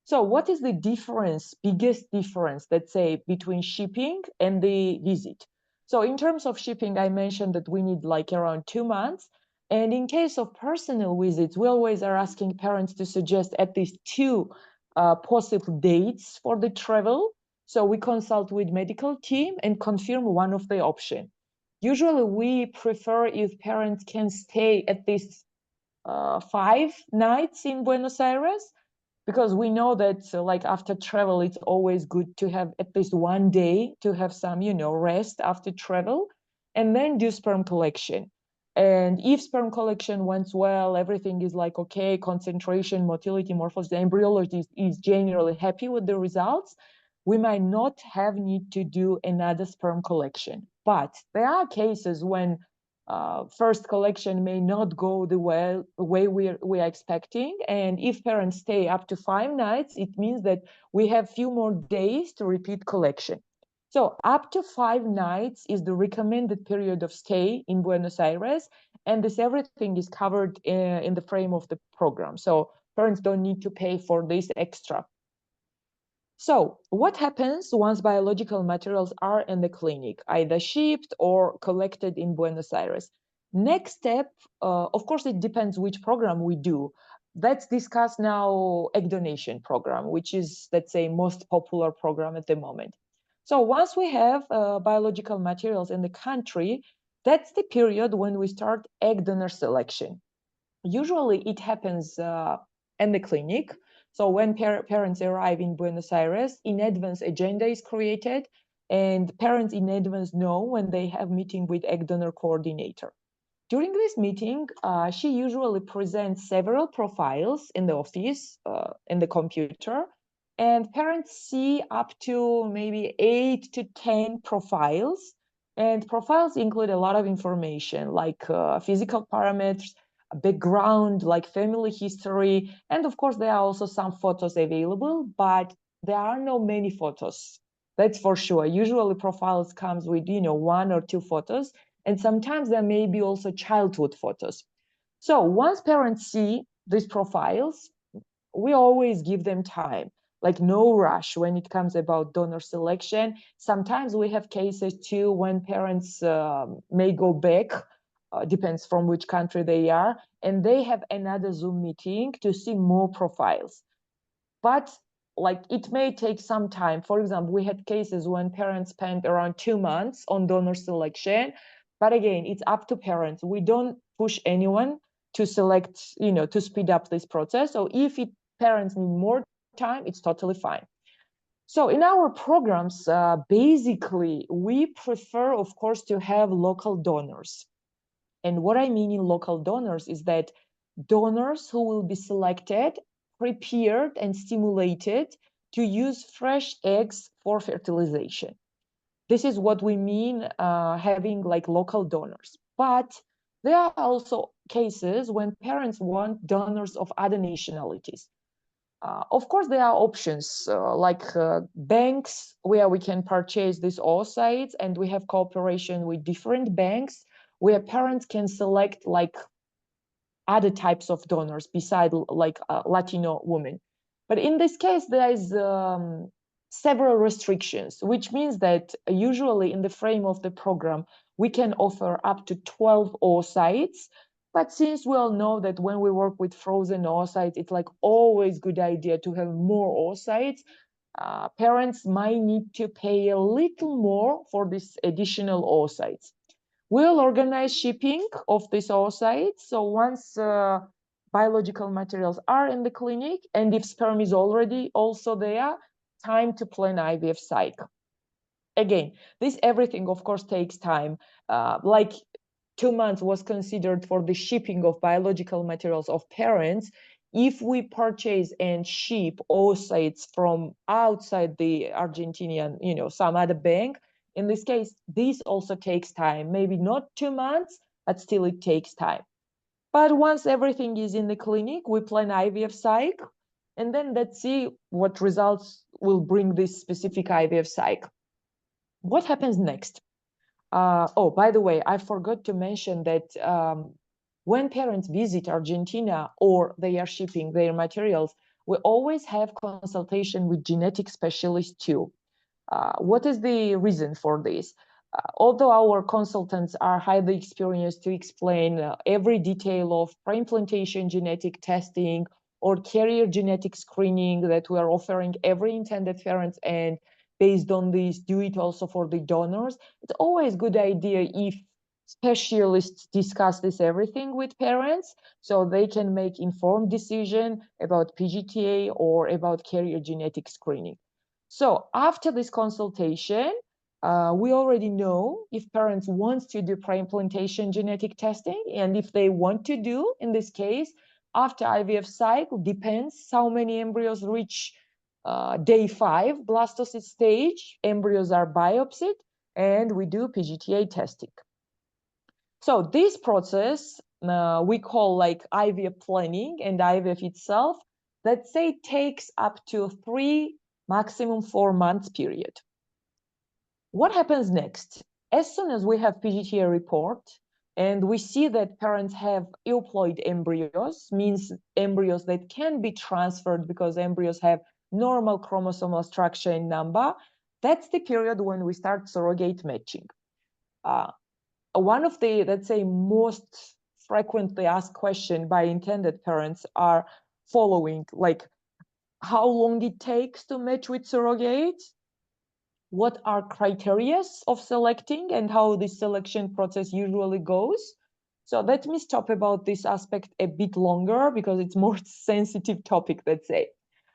So what is the difference, biggest difference, let's say, between shipping and the visit? So in terms of shipping, I mentioned that we need like around 2 months. And in case of personal visits, we always are asking parents to suggest at least 2 possible dates for the travel. So we consult with medical team and confirm one of the option. Usually we prefer if parents can stay at least 5 nights in Buenos Aires, because we know that like after travel, it's always good to have at least 1 day to have some, rest after travel, and then do sperm collection. And if sperm collection went well, everything is like okay, concentration, motility, morphology, the embryologist is generally happy with the results, we might not have need to do another sperm collection. But there are cases when first collection may not go the way we are expecting. And if parents stay up to 5 nights, it means that we have few more days to repeat collection. So up to 5 nights is the recommended period of stay in Buenos Aires. And this everything is covered in the frame of the program. So parents don't need to pay for this extra. So what happens once biological materials are in the clinic, either shipped or collected in Buenos Aires? Next step, of course, it depends which program we do. Let's discuss now egg donation program, which is, let's say, most popular program at the moment. So once we have biological materials in the country, that's the period when we start egg donor selection. Usually it happens in the clinic. So when parents arrive in Buenos Aires, in advance agenda is created, and parents in advance know when they have meeting with egg donor coordinator. During this meeting, she usually presents several profiles in the office, in the computer, and parents see up to maybe 8 to 10 profiles. And profiles include a lot of information like physical parameters, background, like family history, and of course there are also some photos available, but there are no many photos. That's for sure. Usually profiles comes with 1 or 2 photos, and sometimes there may be also childhood photos. So once parents see these profiles, we always give them time, like no rush when it comes about donor selection. Sometimes we have cases too when parents may go back, depends from which country they are, and they have another Zoom meeting to see more profiles. But like it may take some time. For example, we had cases when parents spent around 2 months on donor selection. But again, it's up to parents. We don't push anyone to select, to speed up this process. So if parents need more time, it's totally fine. So in our programs, basically, we prefer, of course, to have local donors. And what I mean in local donors is that donors who will be selected, prepared, and stimulated to use fresh eggs for fertilization. This is what we mean having like local donors. But there are also cases when parents want donors of other nationalities. Of course, there are options like banks where we can purchase these oocytes, and we have cooperation with different banks where parents can select like other types of donors beside like Latino women. But in this case, there is several restrictions, which means that usually in the frame of the program, we can offer up to 12 oocytes. But since we all know that when we work with frozen oocytes, it's like always good idea to have more oocytes. Parents might need to pay a little more for this additional oocytes. We'll organize shipping of these oocytes. So once biological materials are in the clinic, and if sperm is already also there, time to plan IVF cycle. Again, this everything, of course, takes time. Like 2 months was considered for the shipping of biological materials of parents. If we purchase and ship oocytes from outside the Argentinian, some other bank, in this case, this also takes time. Maybe not 2 months, but still it takes time. But once everything is in the clinic, we plan IVF cycle, and then let's see what results will bring this specific IVF cycle. What happens next? Oh, by the way, I forgot to mention that when parents visit Argentina or they are shipping their materials, we always have consultation with genetic specialists too. What is the reason for this? Although our consultants are highly experienced to explain every detail of pre-implantation genetic testing or carrier genetic screening that we are offering every intended parents, and based on this, do it also for the donors, it's always a good idea if specialists discuss this everything with parents so they can make informed decision about PGTA or about carrier genetic screening. So after this consultation, we already know if parents want to do pre-implantation genetic testing, and if they want to do, in this case, after IVF cycle, depends how many embryos reach day 5 blastocyst stage, embryos are biopsied, and we do PGTA testing. So this process we call like IVF planning and IVF itself, let's say takes up to 3, maximum 4 months period. What happens next? As soon as we have PGTA report and we see that parents have euploid embryos, means embryos that can be transferred because embryos have normal chromosomal structure and number, that's the period when we start surrogate matching. One of the, let's say, most frequently asked question by intended parents are following, like how long it takes to match with surrogates, what are criteria of selecting, and how the selection process usually goes. So let me stop about this aspect a bit longer because it's more sensitive topic, let's say.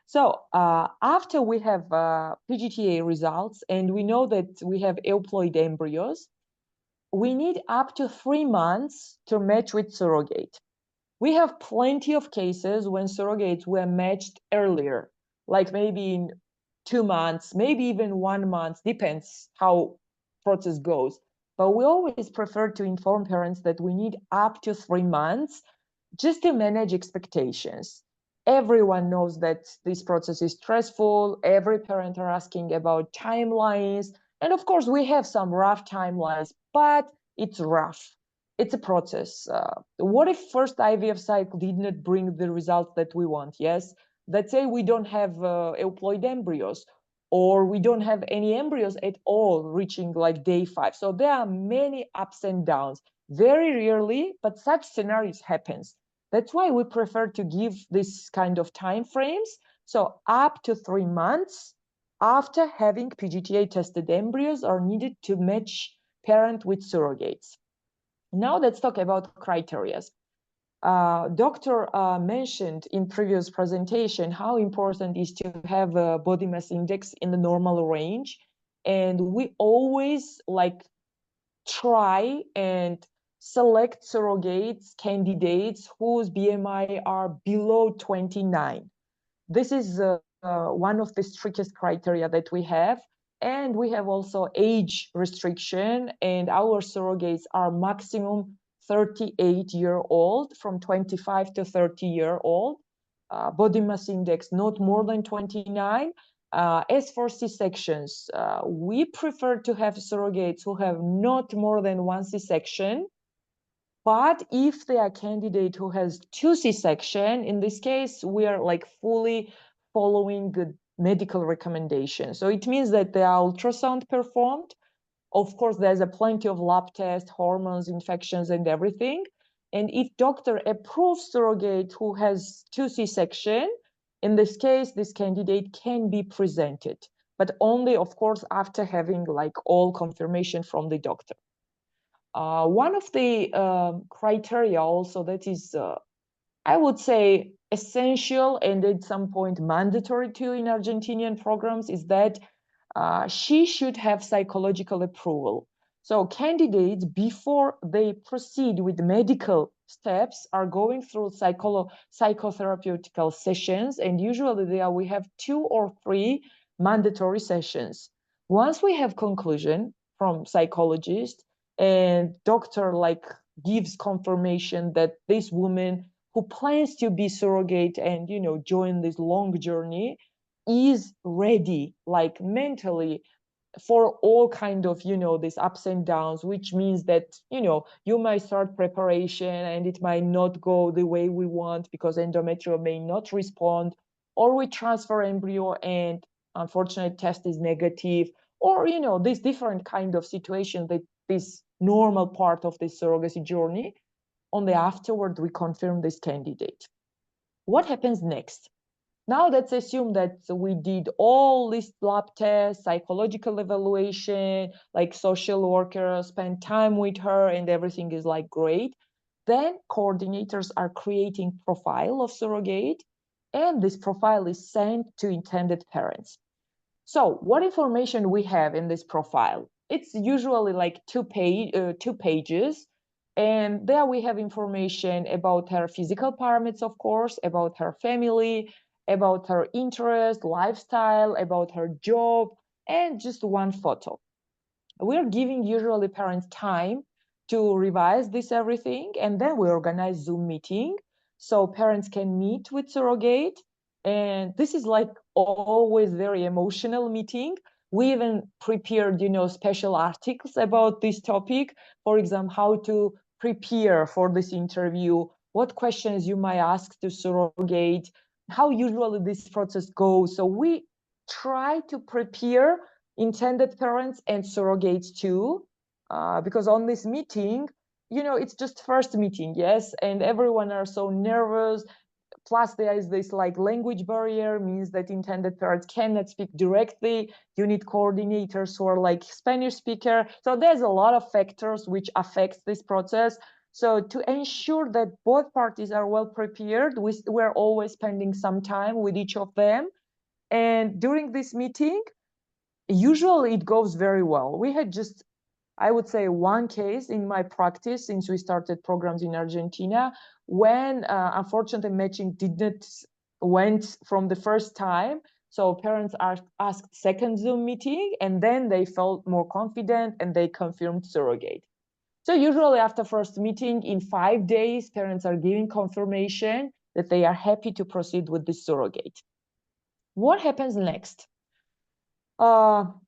So after we have PGTA results and we know that we have euploid embryos, we need up to 3 months to match with surrogate. We have plenty of cases when surrogates were matched earlier, like maybe in 2 months, maybe even 1 month, depends how process goes. But we always prefer to inform parents that we need up to 3 months just to manage expectations. Everyone knows that this process is stressful. Every parent are asking about timelines. And of course, we have some rough timelines, but it's rough. It's a process. What if first IVF cycle did not bring the results that we want? Yes. Let's say we don't have euploid embryos, or we don't have any embryos at all reaching like day 5. So there are many ups and downs. Very rarely, but such scenarios happens. That's why we prefer to give this kind of time frames. So up to 3 months after having PGTA tested embryos are needed to match parent with surrogates. Now let's talk about criteria. Doctor mentioned in previous presentation how important is to have a body mass index in the normal range. And we always like try and select surrogates candidates whose BMI are below 29. This is one of the strictest criteria that we have. And we have also age restriction, and our surrogates are maximum 38-year-old, from 25 to 30-year-old. Body mass index not more than 29. As for C-sections, we prefer to have surrogates who have not more than 1 C-section. But if they are a candidate who has 2 C-section, in this case, we are like fully following the medical recommendation. So it means that there are ultrasound performed. Of course, there's a plenty of lab tests, hormones, infections, and everything. And if doctor approves surrogate who has 2 C-section, in this case, this candidate can be presented, but only, of course, after having like all confirmation from the doctor. One of the criteria also that is, I would say, essential and at some point mandatory too in Argentinian programs is that she should have psychological approval. So candidates, before they proceed with medical steps, are going through psychotherapeutical sessions, and usually we have 2 or 3 mandatory sessions. Once we have conclusion from psychologist and doctor gives confirmation that this woman who plans to be surrogate and join this long journey is ready, mentally, for all kind of these ups and downs, which means that you might start preparation and it might not go the way we want because endometrium may not respond, or we transfer embryo and unfortunately test is negative, or this different kind of situation that this normal part of the surrogacy journey. Only afterward we confirm this candidate. What happens next? Now let's assume that we did all these lab tests, psychological evaluation, social worker, spend time with her, and everything is great. Then coordinators are creating profile of surrogate, and this profile is sent to intended parents. So what information we have in this profile? It's usually 2 pages. And there we have information about her physical parameters, of course, about her family, about her interest, lifestyle, about her job, and just 1 photo. We're giving usually parents time to revise this everything, and then we organize Zoom meeting so parents can meet with surrogate. And this is always very emotional meeting. We even prepared, special articles about this topic. For example, how to prepare for this interview, what questions you might ask to surrogate, how usually this process goes. So we try to prepare intended parents and surrogates too, because on this meeting, it's just first meeting, yes, and everyone are so nervous. Plus there is this language barrier, means that intended parents cannot speak directly. You need coordinators who are Spanish speaker. So there's a lot of factors which affects this process. So to ensure that both parties are well prepared, we're always spending some time with each of them. And during this meeting, usually it goes very well. We had just, I would say, 1 case in my practice since we started programs in Argentina, when unfortunately matching didn't went from the first time. So parents are asked second Zoom meeting, and then they felt more confident and they confirmed surrogate. So usually after first meeting, in 5 days, parents are giving confirmation that they are happy to proceed with the surrogate. What happens next?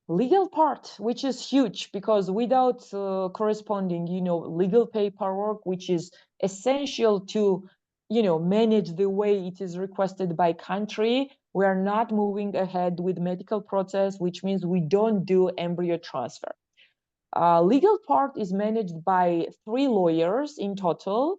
Legal part, which is huge, because without corresponding, legal paperwork, which is essential to, manage the way it is requested by country, we are not moving ahead with medical process, which means we don't do embryo transfer. Legal part is managed by 3 lawyers in total.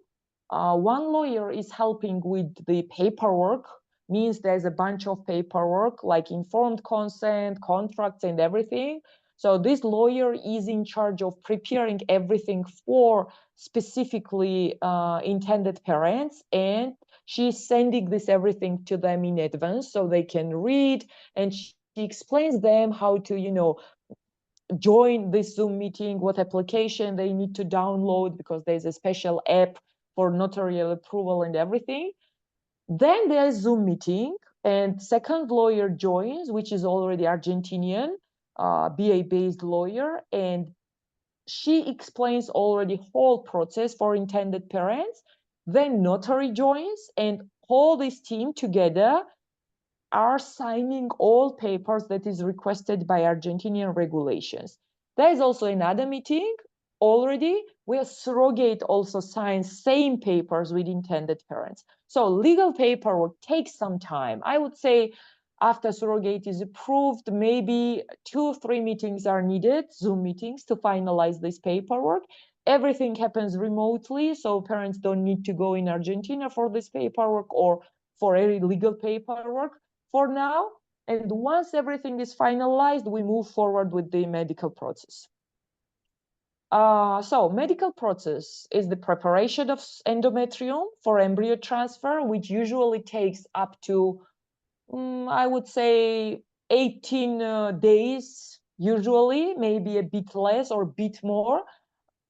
1 lawyer is helping with the paperwork, means there's a bunch of paperwork like informed consent, contracts, and everything. So this lawyer is in charge of preparing everything for specifically intended parents, and she's sending this everything to them in advance so they can read, and she explains them how to, join this Zoom meeting, what application they need to download, because there's a special app for notarial approval and everything. Then there's Zoom meeting, and second lawyer joins, which is already Argentinian, BA-based lawyer, and she explains already whole process for intended parents. Then notary joins, and all this team together are signing all papers that is requested by Argentinian regulations. There is also another meeting already where surrogate also signs same papers with intended parents. So legal paperwork takes some time. I would say after surrogate is approved, maybe 2 or 3 meetings are needed, Zoom meetings, to finalize this paperwork. Everything happens remotely, so parents don't need to go in Argentina for this paperwork or for any legal paperwork for now. And once everything is finalized, we move forward with the medical process. So medical process is the preparation of endometrium for embryo transfer, which usually takes up to, I would say, 18 days, usually, maybe a bit less or a bit more.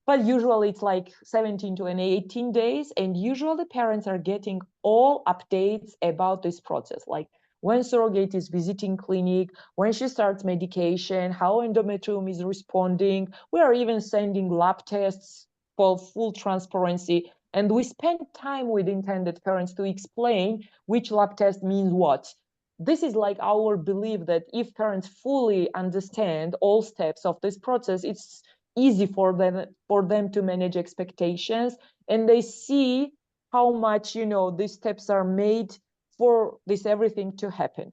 But usually it's like 17 to 18 days. And usually parents are getting all updates about this process, like when surrogate is visiting clinic, when she starts medication, how endometrium is responding. We are even sending lab tests for full transparency. And we spend time with intended parents to explain which lab test means what. This is like our belief that if parents fully understand all steps of this process, it's easy for them to manage expectations, and they see how much these steps are made for this everything to happen.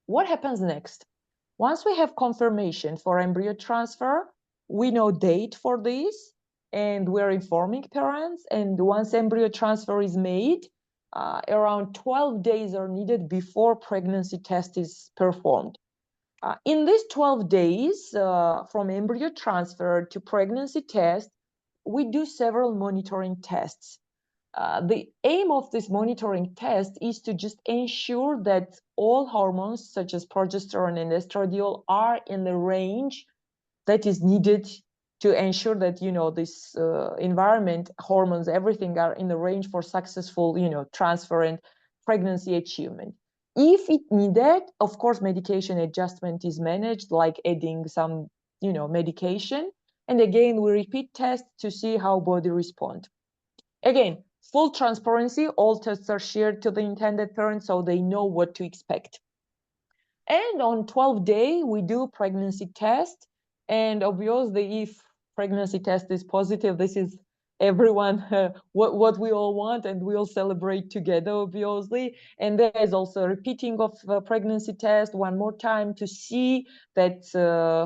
What happens next? Once we have confirmation for embryo transfer, we know date for this, and we're informing parents. And once embryo transfer is made, around 12 days are needed before pregnancy test is performed. In these 12 days, from embryo transfer to pregnancy test, we do several monitoring tests. The aim of this monitoring test is to just ensure that all hormones, such as progesterone and estradiol, are in the range that is needed to ensure that, this environment, hormones, everything are in the range for successful, transfer and pregnancy achievement. If it needed, of course, medication adjustment is managed, like adding some, medication. And again, we repeat tests to see how body respond. Again, full transparency, all tests are shared to the intended parent so they know what to expect. And on 12th day, we do pregnancy test. And obviously, if pregnancy test is positive, this is everyone what we all want, and we all celebrate together, obviously. And there is also a repeating of pregnancy test one more time to see that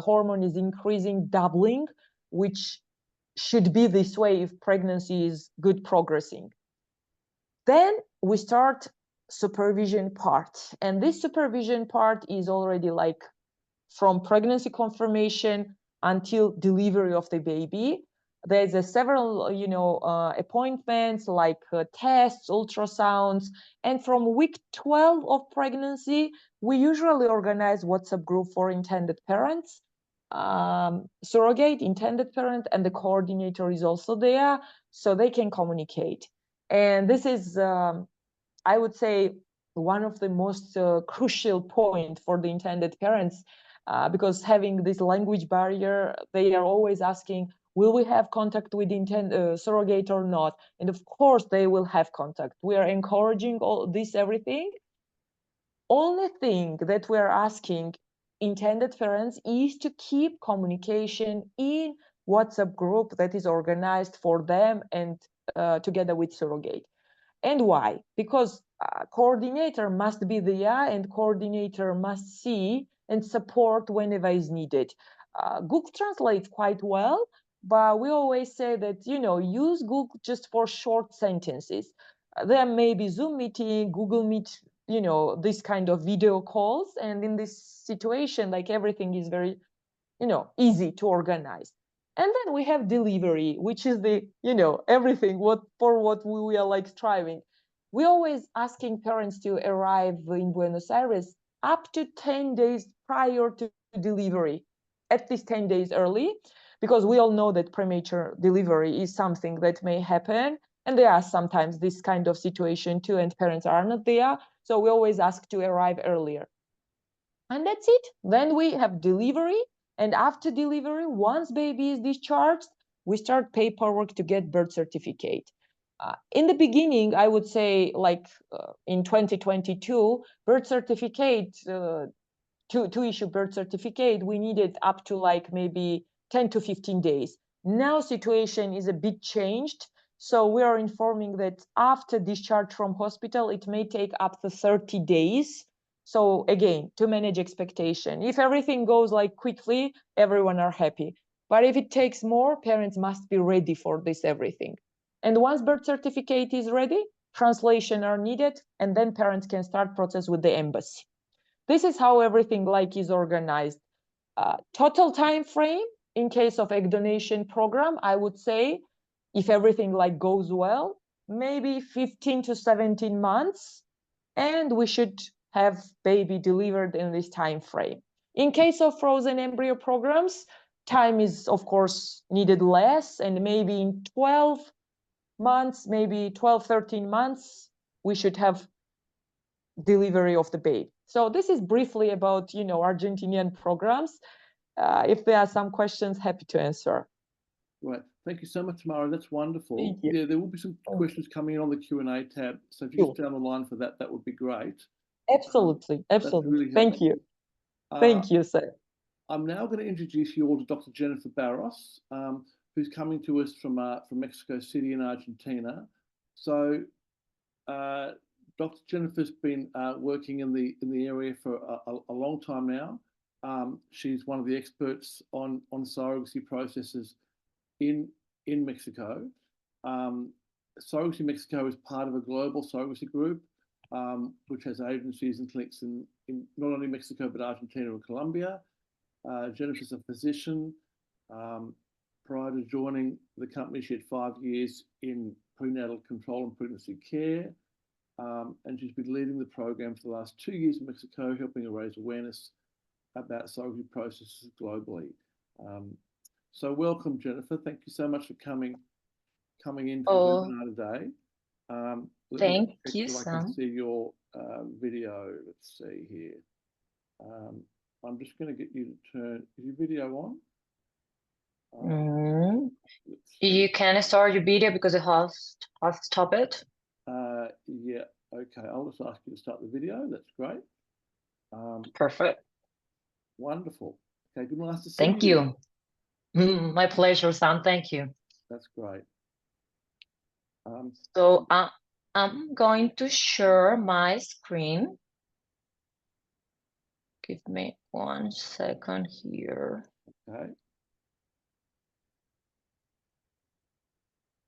hormone is increasing, doubling, which should be this way if pregnancy is good progressing. Then we start supervision part, and this supervision part is already like from pregnancy confirmation until delivery of the baby. There's several appointments, like tests, ultrasounds. And from week 12 of pregnancy, we usually organize WhatsApp group for intended parents, surrogate, intended parent, and the coordinator is also there, so they can communicate. And this is I would say one of the most crucial point for the intended parents, because having this language barrier, they are always asking, will we have contact with surrogate or not? And of course they will have contact. We are encouraging all this, everything. Only thing that we are asking intended parents is to keep communication in WhatsApp group that is organized for them and together with surrogate. And why? Because coordinator must be there, and coordinator must see and support whenever is needed. Google translates quite well, but we always say that, use Google just for short sentences. There may be Zoom meeting, Google Meet, this kind of video calls. And in this situation, like, everything is very, easy to organize. And then we have delivery, which is the, everything what we are like striving. We always asking parents to arrive in Buenos Aires up to 10 days prior to delivery, at least 10 days early, because we all know that premature delivery is something that may happen. And there are sometimes this kind of situation too, and parents are not there. So we always ask to arrive earlier. And that's it. Then we have delivery. And after delivery, once baby is discharged, we start paperwork to get birth certificate. In the beginning, I would say, like in 2022, birth certificate, to issue birth certificate, we needed up to like maybe 10 to 15 days. Now situation is a bit changed. So we are informing that after discharge from hospital, it may take up to 30 days. So again, to manage expectation. If everything goes like quickly, everyone are happy. But if it takes more, parents must be ready for this everything. And once birth certificate is ready, translation are needed, and then parents can start process with the embassy. This is how everything like is organized. Total time frame in case of egg donation program, I would say, if everything like goes well, maybe 15 to 17 months, and we should have baby delivered in this time frame. In case of frozen embryo programs, time is, of course, needed less, and maybe in 12 months, maybe 12, 13 months, we should have delivery of the baby. So this is briefly about, Argentinian programs. If there are some questions, happy to answer. Right. Thank you so much, Tamara. That's wonderful. Thank you. Yeah, there will be some questions coming in on the Q&A tab. So if you stay on the line for that, that would be great. Absolutely. Absolutely. Really Thank you. Thank you, sir. I'm now going to introduce you all to Dr. Jennifer Barros, who's coming to us from Mexico City in Argentina. So Dr. Jennifer's been working in the area for a long time now. She's one of the experts on surrogacy processes in Mexico. Surrogacy Mexico is part of a global surrogacy group, which has agencies and clinics in not only Mexico, but Argentina and Colombia. Jennifer's a physician. Prior to joining the company, she had 5 years in prenatal control and pregnancy care. And she's been leading the program for the last 2 years in Mexico, helping to raise awareness about surrogacy processes globally. So welcome, Jennifer. Thank you so much for coming in to the webinar today. Thank you, Sam. I can see your video. Let's see here. I'm just going to get you to turn your video on. You can start your video because it has stopped it. Yeah, okay. I'll just ask you to start the video. That's great. Perfect. Wonderful. Okay, good. Nice to see Thank you. My pleasure, Sam. Thank you. That's great. So I'm going to share my screen. Give me 1 second here. Okay.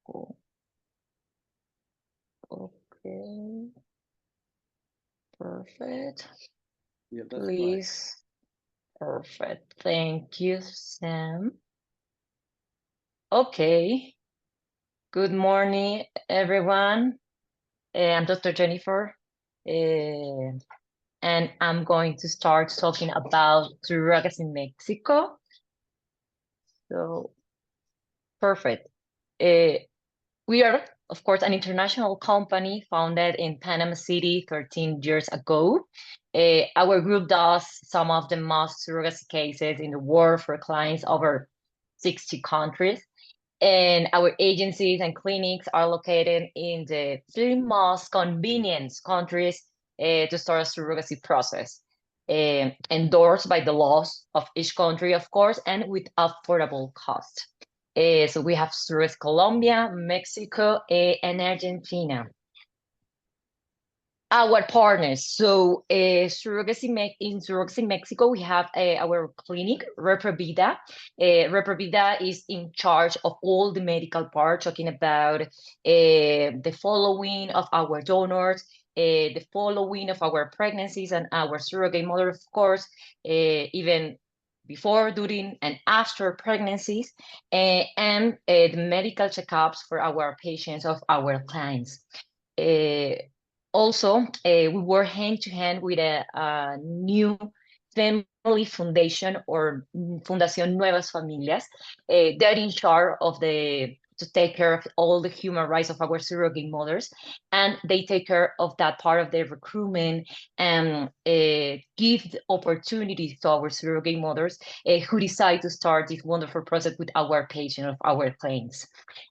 Cool. Okay. Perfect. Yeah, that's Please. Great. Perfect. Thank you, Sam. Okay. Good morning, everyone. I'm Dr. Jennifer, and I'm going to start talking about Surrogacy Mexico. So, perfect. We are, of course, an international company founded in Panama City 13 years ago. Our group does some of the most surrogacy cases in the world for clients over 60 countries. And our agencies and clinics are located in the 3 most convenient countries to start a surrogacy process, endorsed by the laws of each country, of course, and with affordable cost. So we have Surrogacy Colombia, Mexico, and Argentina. Our partners. So in Surrogacy Mexico, we have our clinic, Reprovida. Reprovida is in charge of all the medical part, talking about the following of our donors, the following of our pregnancies and our surrogate mother, of course, even before, during, and after pregnancies, and the medical checkups for our patients of our clients. Also, we work hand to hand with a new family foundation or Fundación Nuevas Familias. They're in charge of to take care of all the human rights of our surrogate mothers, and they take care of that part of their recruitment and give the opportunities to our surrogate mothers who decide to start this wonderful process with our patient of our clients.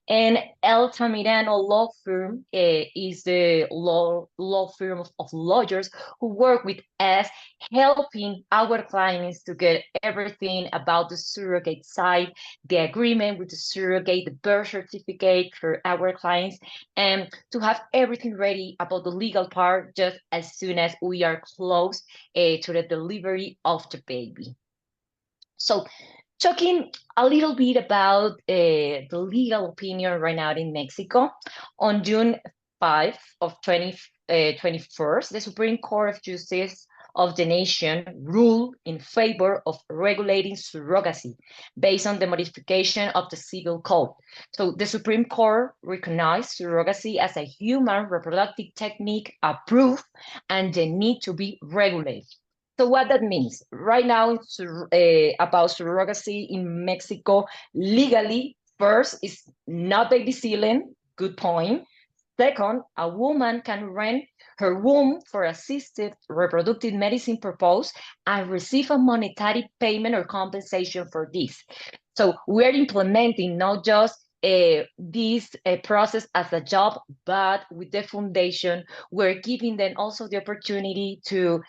And El Tamirano Law Firm is the law firm of lawyers who work with us, helping our clients to get everything about the surrogate side, the agreement with the surrogate, the birth certificate for our clients, and to have everything ready about the legal part just as soon as we are close to the delivery of the baby. So, talking a little bit about the legal opinion right now in Mexico, on June 5 of 2021, the Supreme Court of Justice of the nation ruled in favor of regulating surrogacy based on the modification of the Civil Code. So the Supreme Court recognized surrogacy as a human reproductive technique approved and the need to be regulated. So what that means, right now, about surrogacy in Mexico, legally, first, is not baby stealing, good point. Second, a woman can rent her womb for assisted reproductive medicine purpose and receive a monetary payment or compensation for this. So we're implementing not just this process as a job, but with the foundation, we're giving them also the opportunity to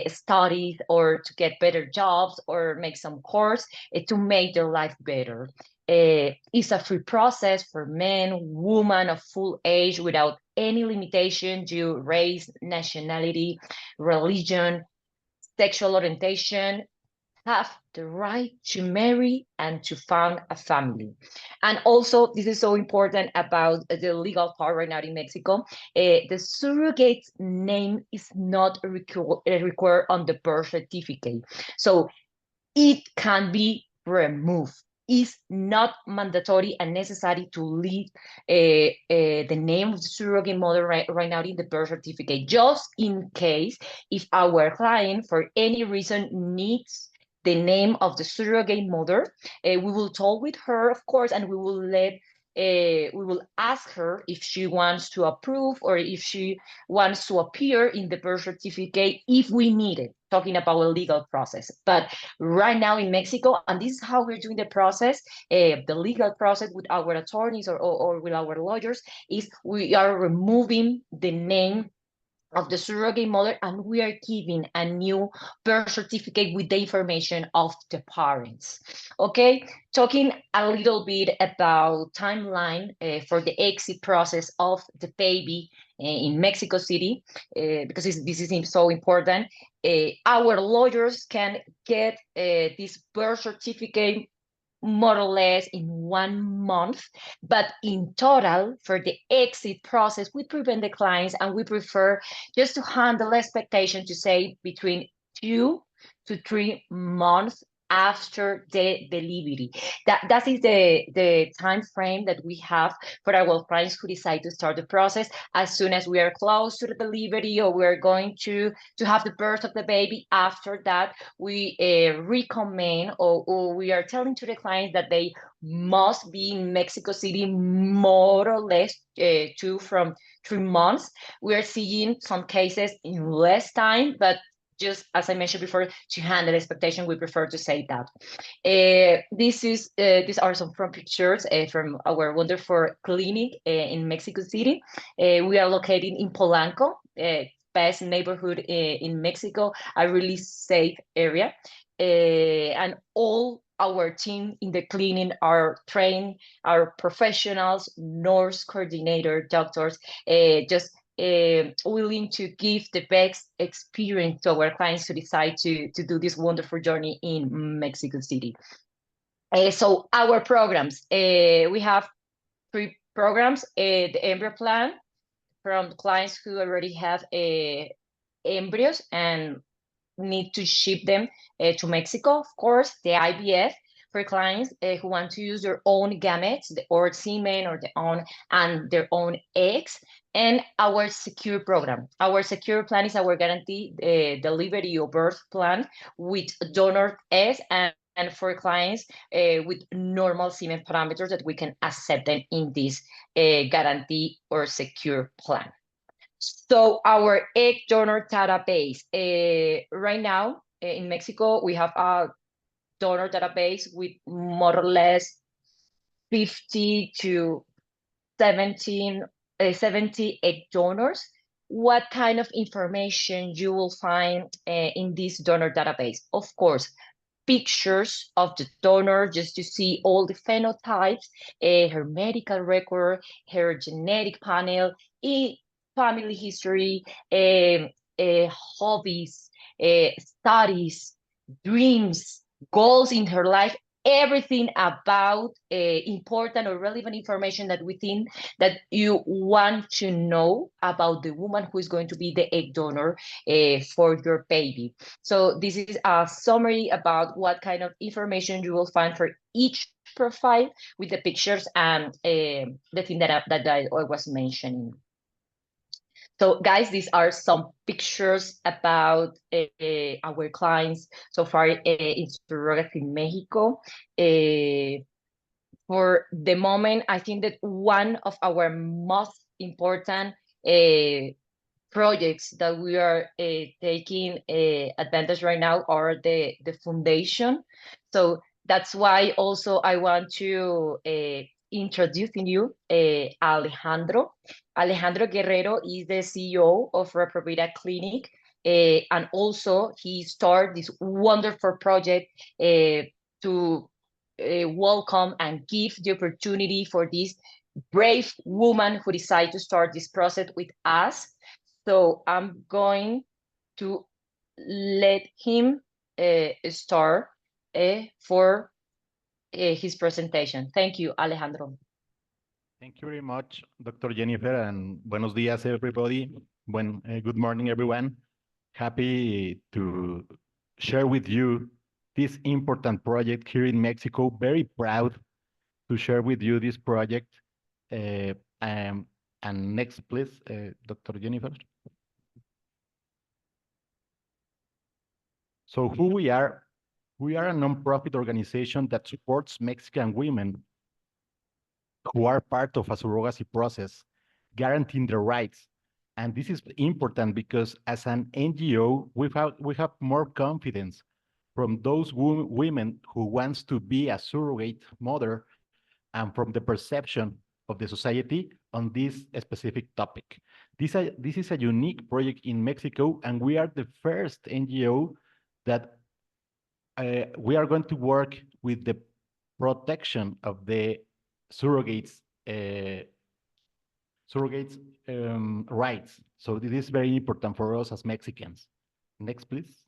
study or to get better jobs or make some course to make their life better. It's a free process for men, women of full age without any limitation due race, nationality, religion, sexual orientation, have the right to marry and to found a family. And also, this is so important about the legal part right now in Mexico. The surrogate's name is not required on the birth certificate. So it can be removed. It's not mandatory and necessary to leave the name of the surrogate mother right now in the birth certificate, just in case if our client, for any reason, needs the name of the surrogate mother, we will talk with her, of course, and we will ask her if she wants to approve or if she wants to appear in the birth certificate if we need it, talking about a legal process. But right now in Mexico, and this is how we're doing the process, the legal process with our attorneys or with our lawyers, is we are removing the name of the surrogate mother, and we are giving a new birth certificate with the information of the parents. Okay, talking a little bit about timeline for the exit process of the baby in Mexico City, because this is so important. Our lawyers can get this birth certificate more or less in 1 month, but in total for the exit process, we prevent the clients and we prefer just to handle expectation to say between 2 to 3 months after the delivery. That is the time frame that we have for our clients who decide to start the process. As soon as we are close to the delivery or we're going to have the birth of the baby, after that we recommend or we are telling to the clients that they must be in Mexico City more or less 2 from 3 months. We are seeing some cases in less time, but just as I mentioned before, to handle expectation, we prefer to say that. These are some from pictures from our wonderful clinic in Mexico City. We are located in Polanco, best neighborhood in Mexico, a really safe area. And all our team in the clinic are trained, are professionals, nurse coordinator, doctors, just willing to give the best experience to our clients to decide to do this wonderful journey in Mexico City. So our programs, we have 3 programs, the embryo plan from clients who already have embryos and need to ship them to Mexico. Of course, the IVF for clients who want to use their own gametes, or semen, or their own eggs, and our secure program. Our secure plan is our guaranteed delivery or birth plan with donor eggs and for clients with normal semen parameters that we can accept them in this guarantee or secure plan. So our egg donor database, right now in Mexico, we have a donor database with more or less 50 to 70 egg donors. What kind of information you will find in this donor database? Of course, pictures of the donor just to see all the phenotypes, her medical record, her genetic panel, family history, hobbies, studies, dreams, goals in her life, everything about important or relevant information that we think that you want to know about the woman who is going to be the egg donor for your baby. So this is a summary about what kind of information you will find for each profile with the pictures and the thing that I was mentioning. So guys, these are some pictures about our clients so far in Surrogacy Mexico. For the moment, I think that one of our most important projects that we are taking advantage right now are the foundation. So that's why also I want to introducing you Alejandro. Alejandro Guerrero is the CEO of Reprovida Clinic, and also he started this wonderful project to welcome and give the opportunity for this brave woman who decided to start this process with us. So I'm going to let him start for his presentation. Thank you, Alejandro. Thank you very much, Dr. Jennifer, and buenos dias, everybody. Good morning, everyone. Happy to share with you this important project here in Mexico. Very proud to share with you this project. And next, please, Dr. Jennifer. So who we are a nonprofit organization that supports Mexican women who are part of a surrogacy process, guaranteeing their rights. And this is important because as an NGO, we have more confidence from those women who wants to be a surrogate mother and from the perception of the society on this specific topic. This is a unique project in Mexico, and we are the first NGO that we are going to work with the protection of the surrogates rights. So this is very important for us as Mexicans. Next, please.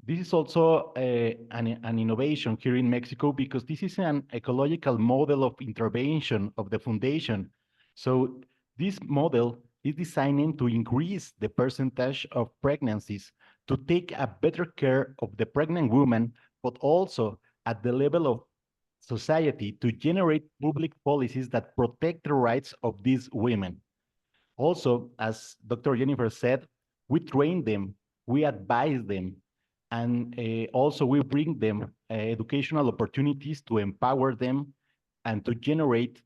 This is also an innovation here in Mexico because this is an ecological model of intervention of the foundation. So this model is designed to increase the percentage of pregnancies to take a better care of the pregnant woman, but also at the level of society to generate public policies that protect the rights of these women. Also, as Dr. Jennifer said, we train them, we advise them, and also we bring them educational opportunities to empower them and to generate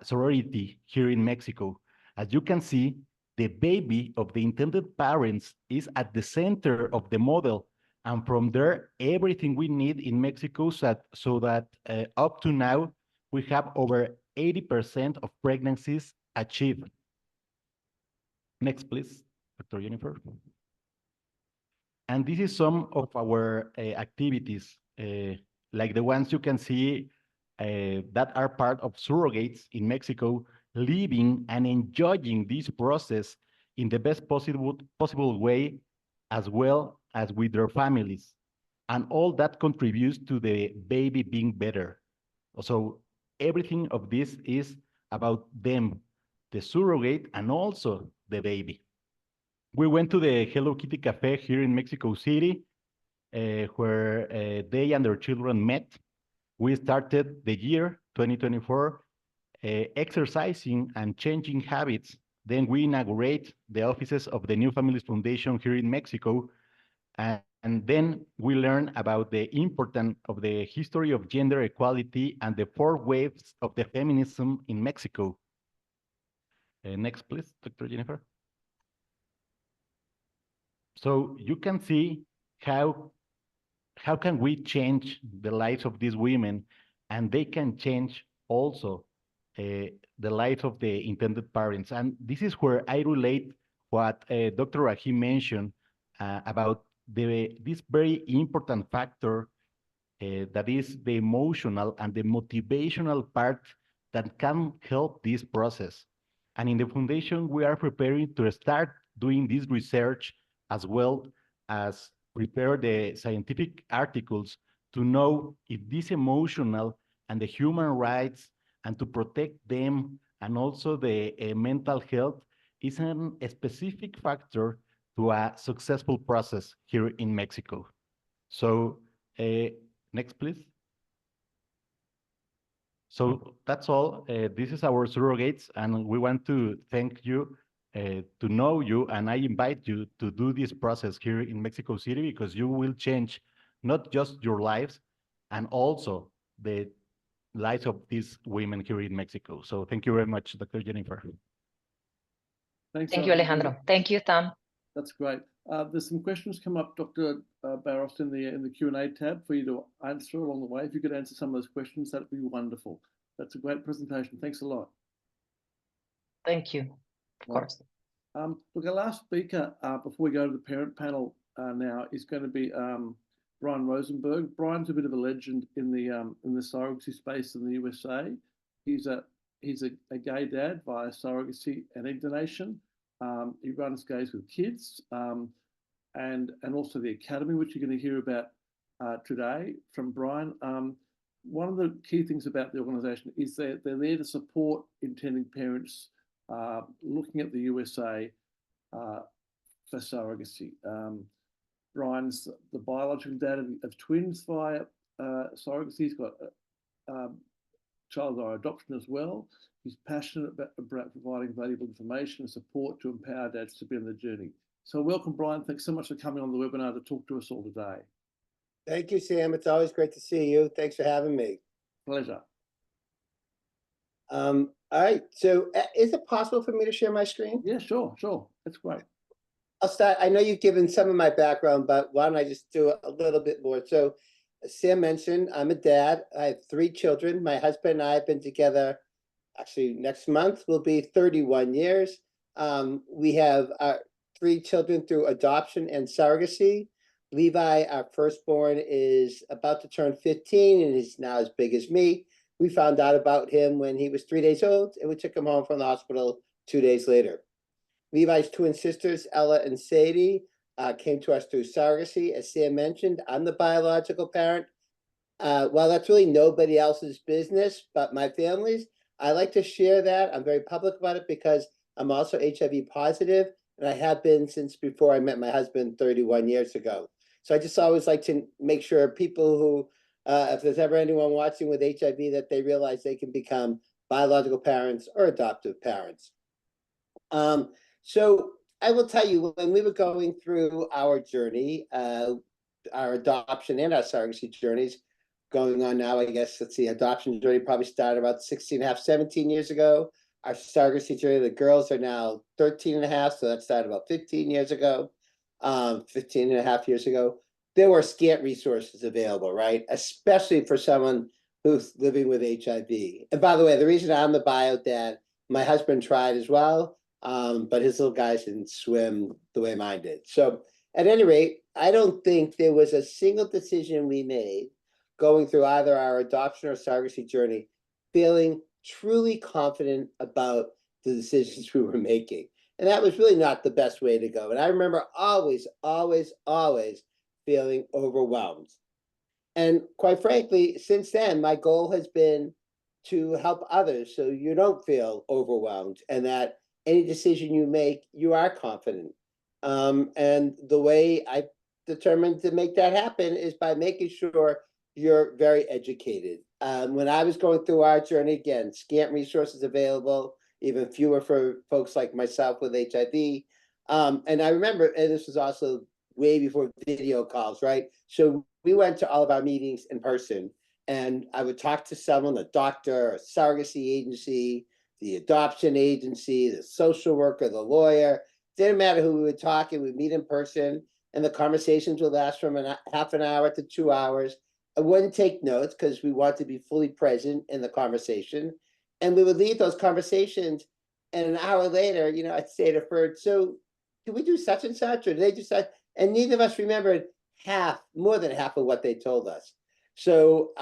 sorority here in Mexico. As you can see, the baby of the intended parents is at the center of the model. And from there, everything we need in Mexico so that up to now, we have over 80% of pregnancies achieved. Next, please, Dr. Jennifer. And this is some of our activities, like the ones you can see that are part of surrogates in Mexico, living and enjoying this process in the best possible way, as well as with their families. And all that contributes to the baby being better. So everything of this is about them, the surrogate, and also the baby. We went to the Hello Kitty Cafe here in Mexico City, where they and their children met. We started the year 2024 exercising and changing habits. Then we inaugurate the offices of the New Families Foundation here in Mexico. And then we learn about the importance of the history of gender equality and the 4 waves of the feminism in Mexico. Next, please, Dr. Jennifer. So you can see how can we change the lives of these women, and they can change also the life of the intended parents. And this is where I relate what Dr. Rahi mentioned about this very important factor that is the emotional and the motivational part that can help this process. And in the foundation, we are preparing to start doing this research as well as prepare the scientific articles to know if this emotional and the human rights and to protect them and also the mental health is a specific factor to a successful process here in Mexico. So next, please. So that's all. This is our surrogates, and we want to thank you, to know you, and I invite you to do this process here in Mexico City, because you will change not just your lives, and also the lives of these women here in Mexico. So thank you very much, Dr. Jennifer. Thanks, Thank you, Alejandro. Thank you, Tom. That's great. There's some questions come up, Dr. Barros, in the Q&A tab for you to answer along the way. If you could answer some of those questions, that'd be wonderful. That's a great presentation. Thanks a lot. Thank you. Of course. Look, our last speaker before we go to the parent panel now is going to be Brian Rosenberg. Brian's a bit of a legend in the surrogacy space in the USA. He's a gay dad via surrogacy and egg donation. He runs Gays with Kids and also the Academy, which you're going to hear about today from Brian. One of the key things about the organisation is that they're there to support intending parents looking at the USA for surrogacy. Brian's the biological dad of twins via surrogacy. He's got child by adoption as well. He's passionate about providing valuable information and support to empower dads to be on the journey. So welcome, Brian. Thanks so much for coming on the webinar to talk to us all today. Thank you, Sam. It's always great to see you. Thanks for having me. Pleasure. All right. So is it possible for me to share my screen? Yeah, sure. That's great. I'll start. I know you've given some of my background, but why don't I just do a little bit more? So Sam mentioned I'm a dad. I have 3 children. My husband and I have been together, actually next month will be 31 years. We have 3 children through adoption and surrogacy. Levi, our firstborn, is about to turn 15 and is now as big as me. We found out about him when he was 3 days old, and we took him home from the hospital 2 days later. Levi's twin sisters, Ella and Sadie, came to us through surrogacy. As Sam mentioned, I'm the biological parent. Well, that's really nobody else's business but my family's. I like to share that. I'm very public about it because I'm also HIV positive, and I have been since before I met my husband 31 years ago. So I just always like to make sure people who, if there's ever anyone watching with HIV, that they realize they can become biological parents or adoptive parents. So I will tell you, when we were going through our journey, our adoption and our surrogacy journeys, going on now, I guess, let's see, adoption journey probably started about 16 and a half, 17 years ago. Our surrogacy journey, the girls are now 13 and a half, so that started about 15 years ago, 15 and a half years ago. There were scant resources available, right? Especially for someone who's living with HIV. And by the way, the reason I'm the bio dad, my husband tried as well, but his little guys didn't swim the way mine did. So at any rate, I don't think there was a single decision we made going through either our adoption or surrogacy journey feeling truly confident about the decisions we were making. And that was really not the best way to go. And I remember always feeling overwhelmed. And quite frankly, since then, my goal has been to help others so you don't feel overwhelmed and that any decision you make, you are confident. And the way I determined to make that happen is by making sure you're very educated. When I was going through our journey, again, scant resources available, even fewer for folks like myself with HIV. And I remember, and this was also way before video calls, right? So we went to all of our meetings in person, and I would talk to someone, a doctor, a surrogacy agency, the adoption agency, the social worker, the lawyer. Didn't matter who we would talk, and we'd meet in person, and the conversations would last from half an hour to 2 hours. I wouldn't take notes because we want to be fully present in the conversation. And we would leave those conversations, and an hour later, you know, I'd say to Ferd, so did we do such and such, or did they do such? And neither of us remembered more than half of what they told us. So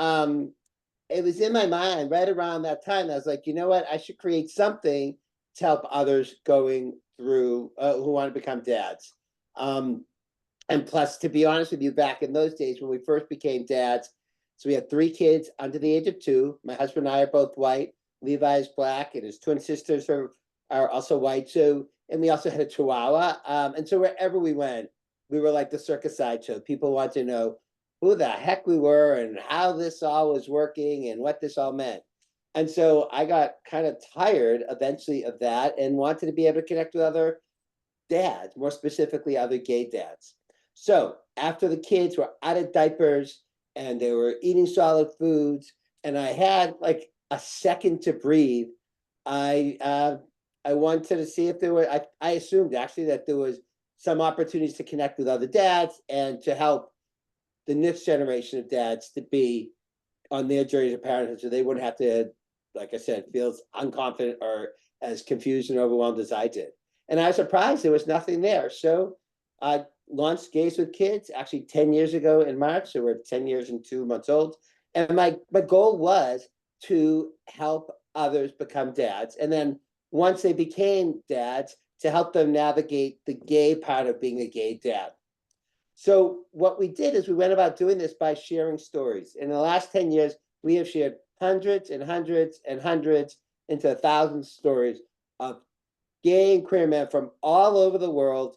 it was in my mind right around that time. I was like, you know what? I should create something to help others going through who want to become dads. And plus, to be honest with you, back in those days when we first became dads, So we have 3 kids under the age of 2. My husband and I are both white. Levi is black, and his twin sisters are also white. So, and we also had a Chihuahua. And so wherever we went, we were like the circus sideshow. People wanted to know who the heck we were and how this all was working and what this all meant. And so I got kind of tired eventually of that and wanted to be able to connect with other dads, more specifically other gay dads. So after the kids were out of diapers and they were eating solid foods, and I had like a second to breathe, I wanted to see if there were, I assumed actually that there was some opportunities to connect with other dads and to help the next generation of dads to be on their journey to parenthood, so they wouldn't have to, like I said, feel unconfident or as confused and overwhelmed as I did. And I was surprised there was nothing there. So I launched Gays with Kids actually 10 years ago in March. So we're 10 years and 2 months old. And my goal was to help others become dads. And then once they became dads, to help them navigate the gay part of being a gay dad. So what we did is we went about doing this by sharing stories. In the last 10 years, we have shared hundreds and hundreds and hundreds into 1,000 stories of gay and queer men from all over the world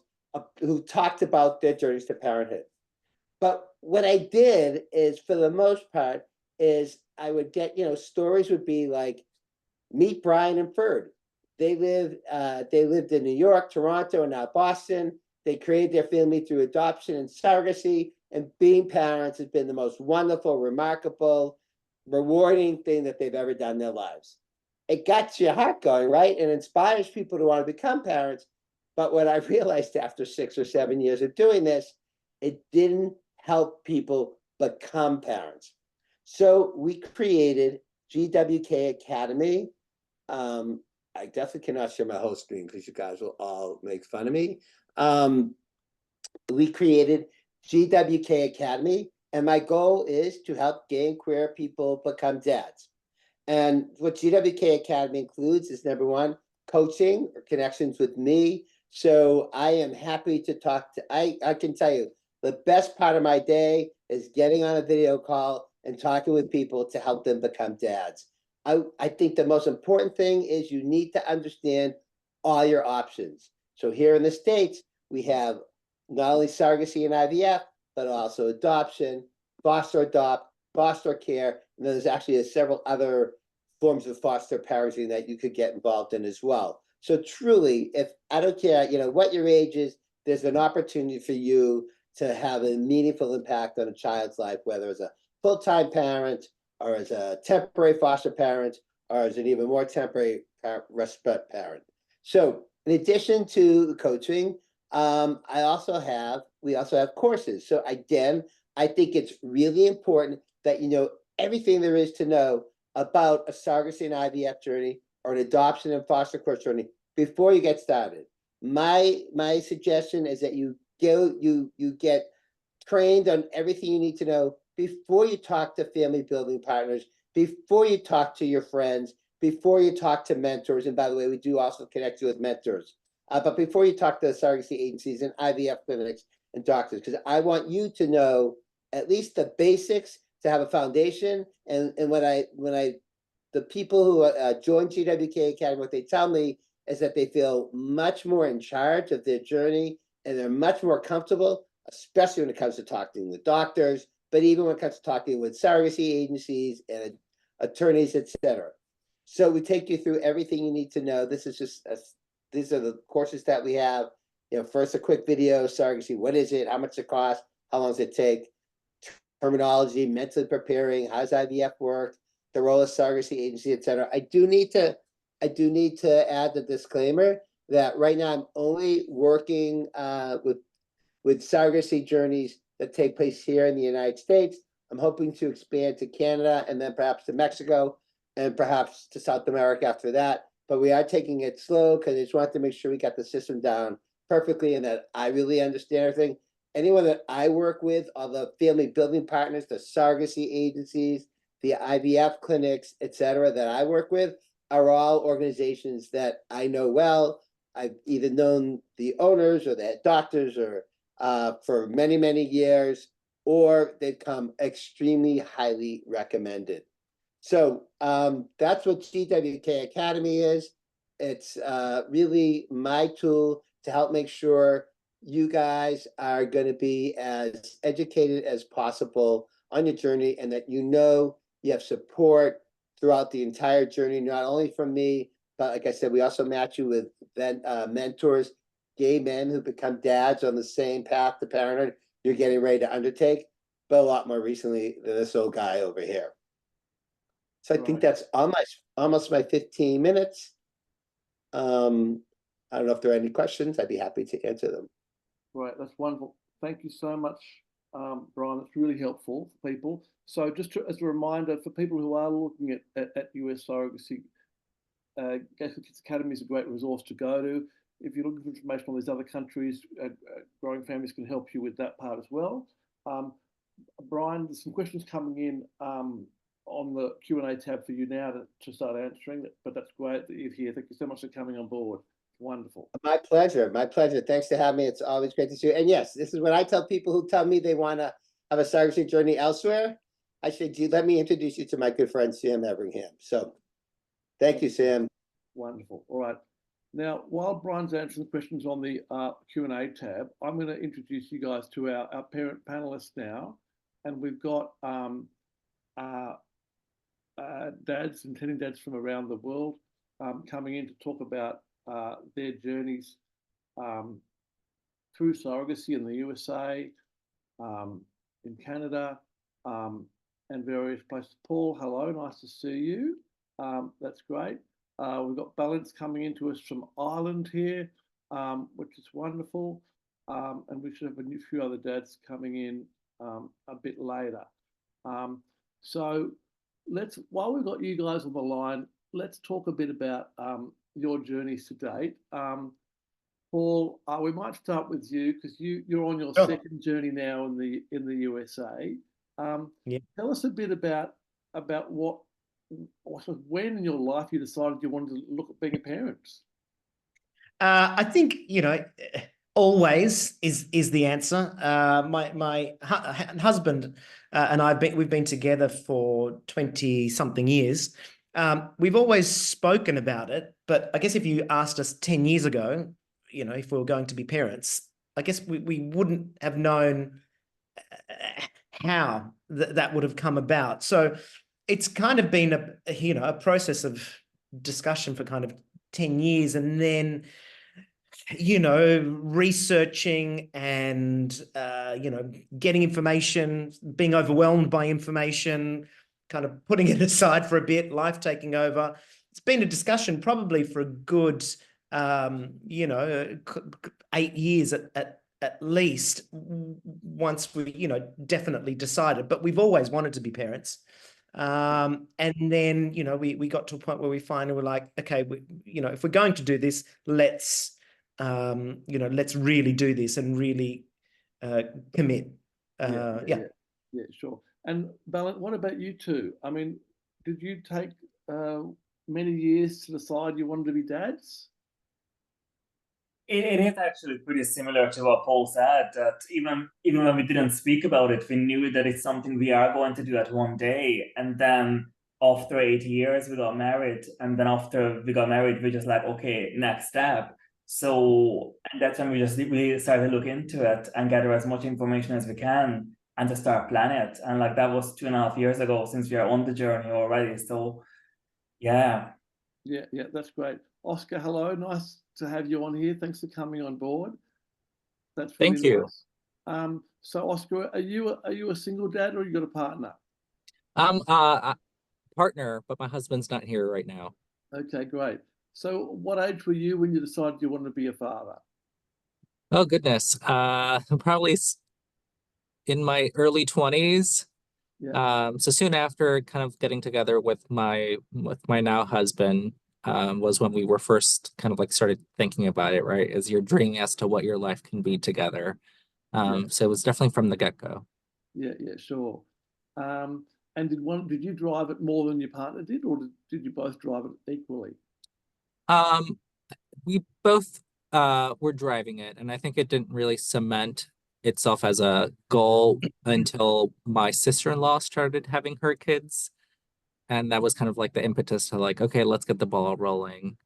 who talked about their journeys to parenthood. But what I did is, for the most part, is I would get, stories would be like, meet Brian and Ferd. They lived in New York, Toronto, and now Boston. They created their family through adoption and surrogacy, and being parents has been the most wonderful, remarkable, rewarding thing that they've ever done in their lives. It gets your heart going, right? And inspires people to want to become parents. But what I realized after 6 or 7 years of doing this, it didn't help people become parents. So we created GWK Academy. I definitely cannot share my whole screen because you guys will all make fun of me. We created GWK Academy, and my goal is to help gay and queer people become dads. And what GWK Academy includes is, number 1, coaching or connections with me. So I am happy to talk to, I can tell you, the best part of my day is getting on a video call and talking with people to help them become dads. I think the most important thing is you need to understand all your options. So here in the States, we have not only surrogacy and IVF, but also adoption, foster adopt, foster care, and there's actually several other forms of foster parenting that you could get involved in as well. So truly, if I don't care, what your age is, there's an opportunity for you to have a meaningful impact on a child's life, whether as a full-time parent or as a temporary foster parent or as an even more temporary respite parent. So in addition to coaching, we also have courses. So again, I think it's really important that you know everything there is to know about a surrogacy and IVF journey or an adoption and foster care journey before you get started. My suggestion is that you get trained on everything you need to know before you talk to family building partners, before you talk to your friends, before you talk to mentors. And by the way, we do also connect you with mentors. But before you talk to the surrogacy agencies and IVF clinics and doctors, because I want you to know at least the basics to have a foundation. And the people who join GWK Academy, what they tell me is that they feel much more in charge of their journey and they're much more comfortable, especially when it comes to talking with doctors, but even when it comes to talking with surrogacy agencies and attorneys, etc. So we take you through everything you need to know. This is just these are the courses that we have. First a quick video, surrogacy, what is it? How much does it cost? How long does it take? Terminology, mentally preparing, how does IVF work? The role of surrogacy agency, etc. I do need to add the disclaimer that right now I'm only working with surrogacy journeys that take place here in the United States. I'm hoping to expand to Canada and then perhaps to Mexico and perhaps to South America after that. But we are taking it slow because I just want to make sure we got the system down perfectly and that I really understand everything. Anyone that I work with, all the family building partners, the surrogacy agencies, the IVF clinics, etc., that I work with are all organizations that I know well. I've either known the owners or the doctors or for many, many years, or they've come extremely highly recommended. So that's what GWK Academy is. It's really my tool to help make sure you guys are going to be as educated as possible on your journey, and that you have support throughout the entire journey, not only from me, but like I said, we also match you with mentors, gay men who become dads on the same path to parenthood you're getting ready to undertake, but a lot more recently than this old guy over here. So I think that's almost my 15 minutes. I don't know if there are any questions. I'd be happy to answer them. Right, that's wonderful. Thank you so much, Brian. That's really helpful for people. So just as a reminder for people who are looking at US surrogacy, GWK Academy is a great resource to go to. If you're looking for information on these other countries, Growing Families can help you with that part as well. Brian, there's some questions coming in on the Q&A tab for you now to start answering, but that's great that you're here. Thank you so much for coming on board. Wonderful. My pleasure. My pleasure. Thanks for having me. It's always great to see you. And yes, this is what I tell people who tell me they want to have a surrogacy journey elsewhere. I say, let me introduce you to my good friend, Sam Everingham. So thank you, Sam. Wonderful. All right. Now, while Brian's answering the questions on the Q&A tab, I'm going to introduce you guys to our parent panelists now. And we've got dads, intending dads from around the world coming in to talk about their journeys through surrogacy in the USA, in Canada, and various places. Paul, hello, nice to see you. That's great. We've got Balance coming into us from Ireland here, which is wonderful. And we should have a few other dads coming in a bit later. So while we've got you guys on the line, let's talk a bit about your journeys to date. Paul, we might start with you because you're on your second journey now in the USA. Tell us a bit about when in your life you decided you wanted to look at being a parent. I think, always is the answer. My husband and we've been together for 20 something years. We've always spoken about it, but I guess if you asked us 10 years ago, if we were going to be parents, I guess we wouldn't have known how that would have come about. So it's kind of been a process of discussion for kind of 10 years, and then researching and getting information, being overwhelmed by information, kind of putting it aside for a bit, life taking over. It's been a discussion probably for a good 8 years at least, once we definitely decided. But we've always wanted to be parents. And then we got to a point where we finally were like, okay, if we're going to do this, let's really do this and really commit. Yeah, sure. And Balint, what about you two? I mean, did you take many years to decide you wanted to be dads? It is actually pretty similar to what Paul said, that even when we didn't speak about it, we knew that it's something we are going to do at one day. And then after 8 years, we got married. And then after we got married, we just like, okay, next step. So, and that's when we started to look into it and gather as much information as we can and to start planning it. And like that was 2.5 years ago, since we are on the journey already. So, yeah. Yeah, that's great. Oscar, hello. Nice to have you on here. Thanks for coming on board. That's really Thank you. Nice. So Oscar, are you a single dad or you got a partner? A partner, but my husband's not here right now. Okay, great. So what age were you when you decided you wanted to be a father? Oh goodness. Probably in my early 20s. Yeah. So soon after kind of getting together with my now husband, was when we were first kind of like started thinking about it, right? As you're dreaming as to what your life can be together. So it was definitely from the get-go. Yeah, sure. And did you drive it more than your partner did, or did you both drive it equally? We both were driving it, and I think it didn't really cement itself as a goal until my sister-in-law started having her kids. And that was kind of like the impetus to like, okay, let's get the ball rolling.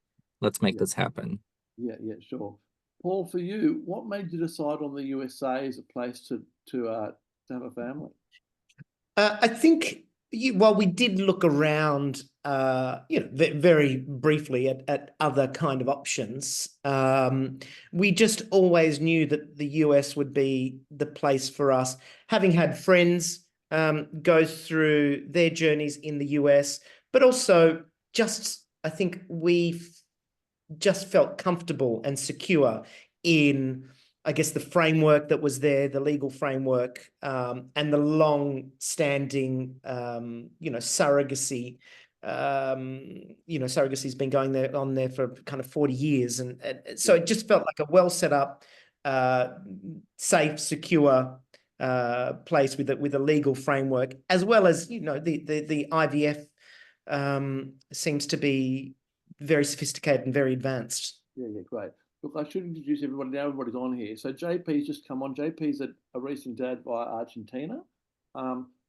Let's make this happen. Yeah, sure. Paul, for you, what made you decide on the USA as a place to have a family? I think, well, we did look around, very briefly at other kind of options. We just always knew that the US would be the place for us. Having had friends go through their journeys in the US, but also just, I think we just felt comfortable and secure in, I guess, the framework that was there, the legal framework, and the long-standing, surrogacy. Surrogacy's been going on there for kind of 40 years, and so it just felt like a well set up, safe, secure place with a legal framework, as well as the IVF seems to be very sophisticated and very advanced. Yeah, great. Look, I should introduce everybody now. Everybody's on here. So JP's just come on. JP's a recent dad via Argentina.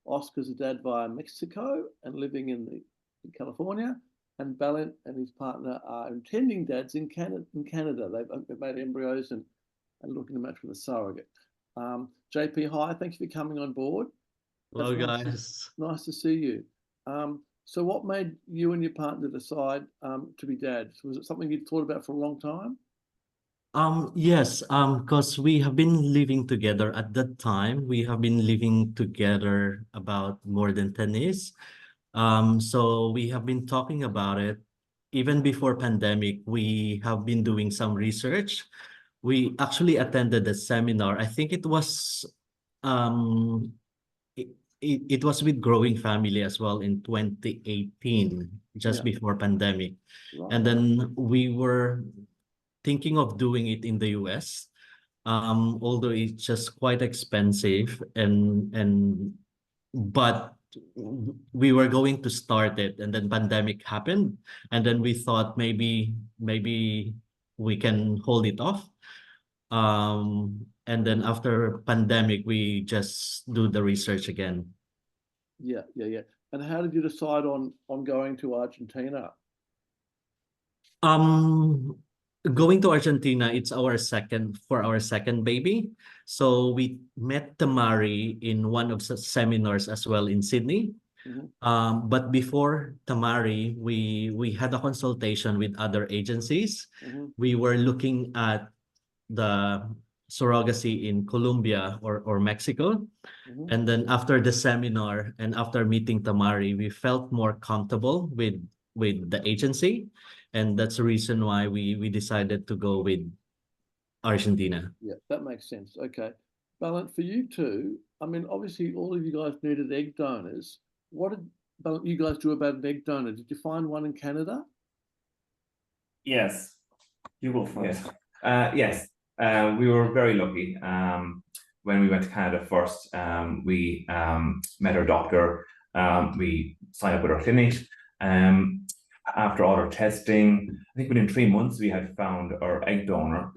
Oscar's a dad via Mexico and living in California. And Balint and his partner are intending dads in Canada. They've made embryos and looking to match with a surrogate. JP, hi. Thanks for coming on board. Hello, guys. Nice to see you. So what made you and your partner decide to be dads? Was it something you'd thought about for a long time? Yes, because we have been living together at that time. We have been living together about more than 10 years. So we have been talking about it. Even before pandemic, we have been doing some research. We actually attended a seminar. I think it was it was with Growing Family as well in 2018, just before pandemic. Right. And then we were thinking of doing it in the US, although it's just quite expensive, but we were going to start it, and then pandemic happened, and then we thought maybe we can hold it off. And then after pandemic, we just do the research again. Yeah. And how did you decide on going to Argentina? Going to Argentina, it's our second baby. So we met Tamari in one of the seminars as well in Sydney. Mm-hmm. But before Tamari, we had a consultation with other agencies. Mm-hmm. We were looking at the surrogacy in Colombia or Mexico. Mm-hmm. And then after the seminar and after meeting Tamari, we felt more comfortable with the agency. And that's the reason why we decided to go with Argentina. Yeah, that makes sense. Okay. Balint, for you too, I mean, obviously all of you guys needed egg donors. What did Balint, you guys do about an egg donor? Did you find one in Canada? Yes. You go first. Yes. We were very lucky. When we went to Canada first, we met our doctor. We signed up with our clinic. After all our testing, I think within 3 months, we had found our egg donor.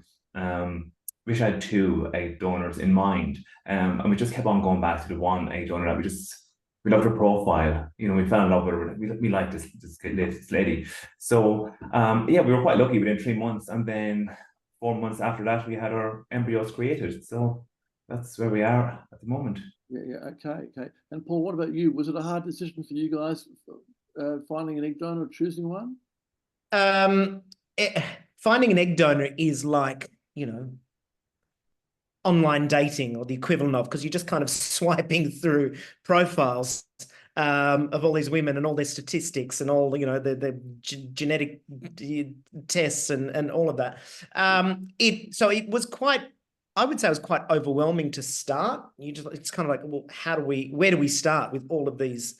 We had 2 egg donors in mind. And we just kept on going back to the one egg donor that we loved her profile. We fell in love with her. We liked this lady. So we were quite lucky within 3 months. And then 4 months after that, we had our embryos created. So that's where we are at the moment. Yeah. Okay. And Paul, what about you? Was it a hard decision for you guys finding an egg donor or choosing one? Finding an egg donor is like, online dating or the equivalent of, because you're just kind of swiping through profiles of all these women and all their statistics and all, the genetic tests and all of that. So it was quite, I would say it was quite overwhelming to start. It's kind of like, well, where do we start with all of these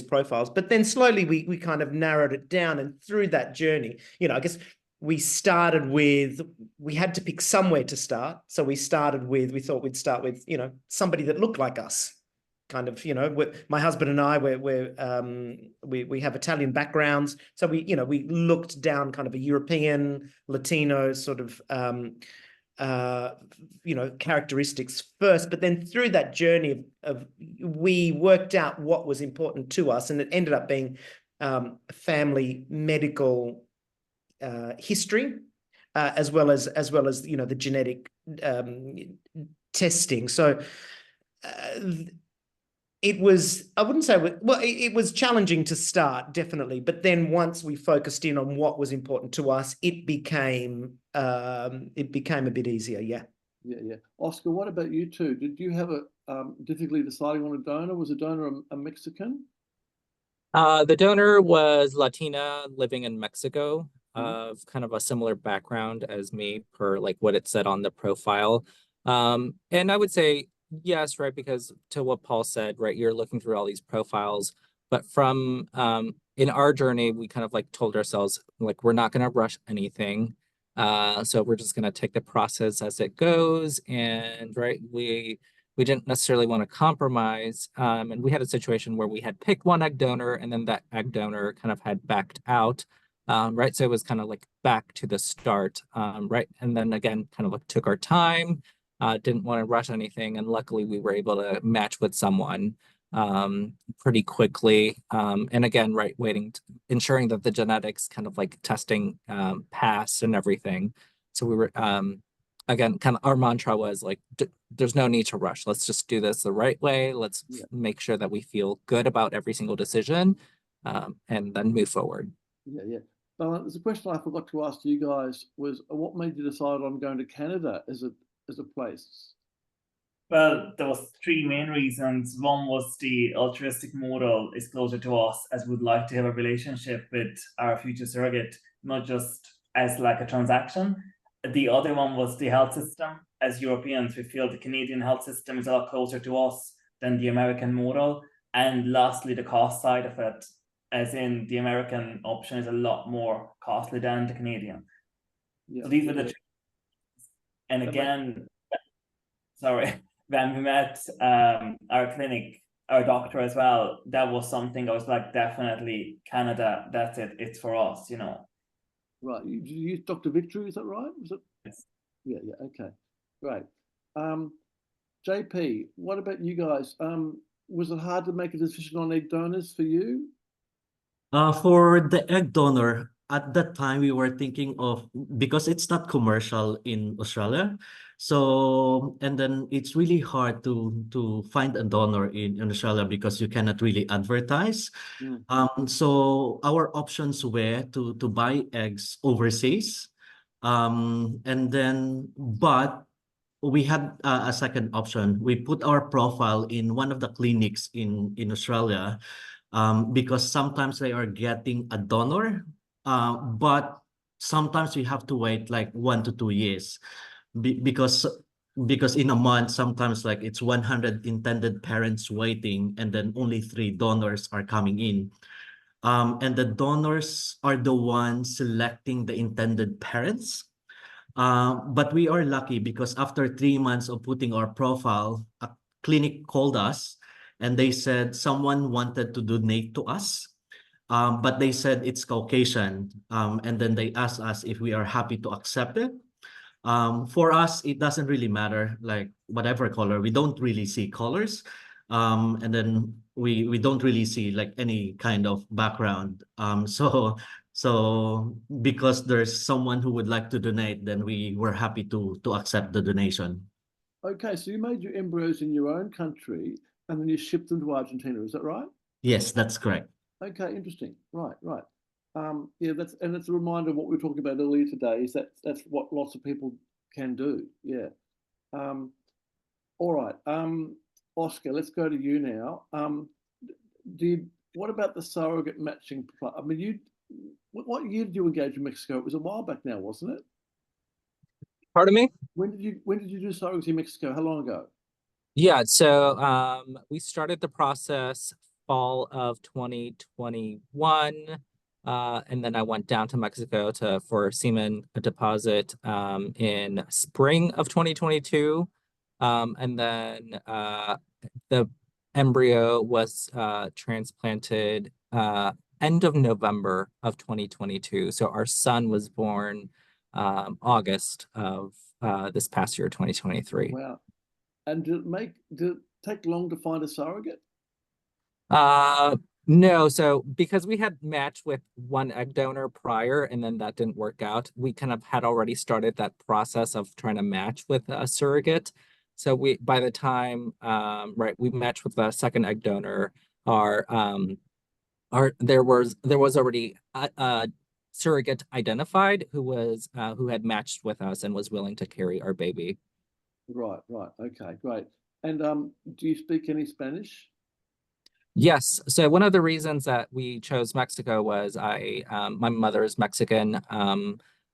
profiles? But then slowly we kind of narrowed it down, and through that journey, I guess we had to pick somewhere to start. So we thought we'd start with, somebody that looked like us. Kind of, my husband and I, we have Italian backgrounds. So we looked down kind of a European, Latino sort of characteristics first, but then through that journey we worked out what was important to us, and it ended up being family medical history, as well as the genetic testing. So it was, I wouldn't say, well, it was challenging to start, definitely, but then once we focused in on what was important to us, it became a bit easier. Yeah. Oscar, what about you two? Did you have a difficulty deciding on a donor? Was a donor a Mexican? The donor was Latina living in Mexico, of kind of a similar background as me, per like what it said on the profile. And I would say yes, right, because to what Paul said, right, you're looking through all these profiles, but from in our journey, we kind of like told ourselves, like, we're not going to rush anything. So we're just going to take the process as it goes. And right, we didn't necessarily want to compromise. And we had a situation where we had picked one egg donor and then that egg donor kind of had backed out. Right. So it was kind of like back to the start. Right. And then again, kind of like took our time, didn't want to rush anything. And luckily we were able to match with someone pretty quickly. And again, right, ensuring that the genetics kind of like testing passed and everything. So we were, again, kind of our mantra was like, there's no need to rush. Let's just do this the right way. Let's make sure that we feel good about every single decision, and then move forward. Yeah. There's a question I forgot to ask you guys was, what made you decide on going to Canada as a place? Well, there was three main reasons. One was the altruistic model is closer to us, as we'd like to have a relationship with our future surrogate, not just as like a transaction. The other one was the health system. As Europeans, we feel the Canadian health system is a lot closer to us than the American model. And lastly, the cost side of it, as in the American option is a lot more costly than the Canadian. So these were the two. And again, sorry, when we met our clinic, our doctor as well, that was something I was like, definitely Canada, that's it, it's for us, Right, you use Dr. Victory, is that right? Was it? Yes. Yeah, okay, great. JP, what about you guys? Was it hard to make a decision on egg donors for you? For the egg donor, at that time we were thinking of, because it's not commercial in Australia, so and then it's really hard to find a donor in Australia because you cannot really advertise. So our options were to buy eggs overseas, and then but we had a second option. We put our profile in one of the clinics in Australia, because sometimes they are getting a donor, but sometimes we have to wait like 1 to 2 years, because in a month sometimes like it's 100 intended parents waiting and then only 3 donors are coming in, and the donors are the ones selecting the intended parents. But we are lucky because after 3 months of putting our profile, a clinic called us and they said someone wanted to donate to us, but they said it's Caucasian, and then they asked us if we are happy to accept it. For us, it doesn't really matter, like whatever color. We don't really see colors, and then we don't really see like any kind of background. So because there's someone who would like to donate, then we were happy to accept the donation. Okay, so you made your embryos in your own country and then you shipped them to Argentina, is that right? Yes, that's correct. Okay, interesting. Right. Yeah, that's a reminder of what we were talking about earlier today, is that's what lots of people can do. Yeah. All right. Oscar, let's go to you now. What about the surrogate matching? I mean, what year did you engage in Mexico? It was a while back now, wasn't it? Pardon me? When did you do Surrogacy Mexico? How long ago? Yeah, so we started the process fall of 2021, and then I went down to Mexico for semen deposit in spring of 2022, and then the embryo was transplanted end of November of 2022. So our son was born August of this past year, 2023. Wow. And did it take long to find a surrogate? No, so because we had matched with one egg donor prior and then that didn't work out, we kind of had already started that process of trying to match with a surrogate. So by the time we matched with the second egg donor, there was already a surrogate identified who had matched with us and was willing to carry our baby. Right. Okay, great. And do you speak any Spanish? Yes. So one of the reasons that we chose Mexico was my mother is Mexican.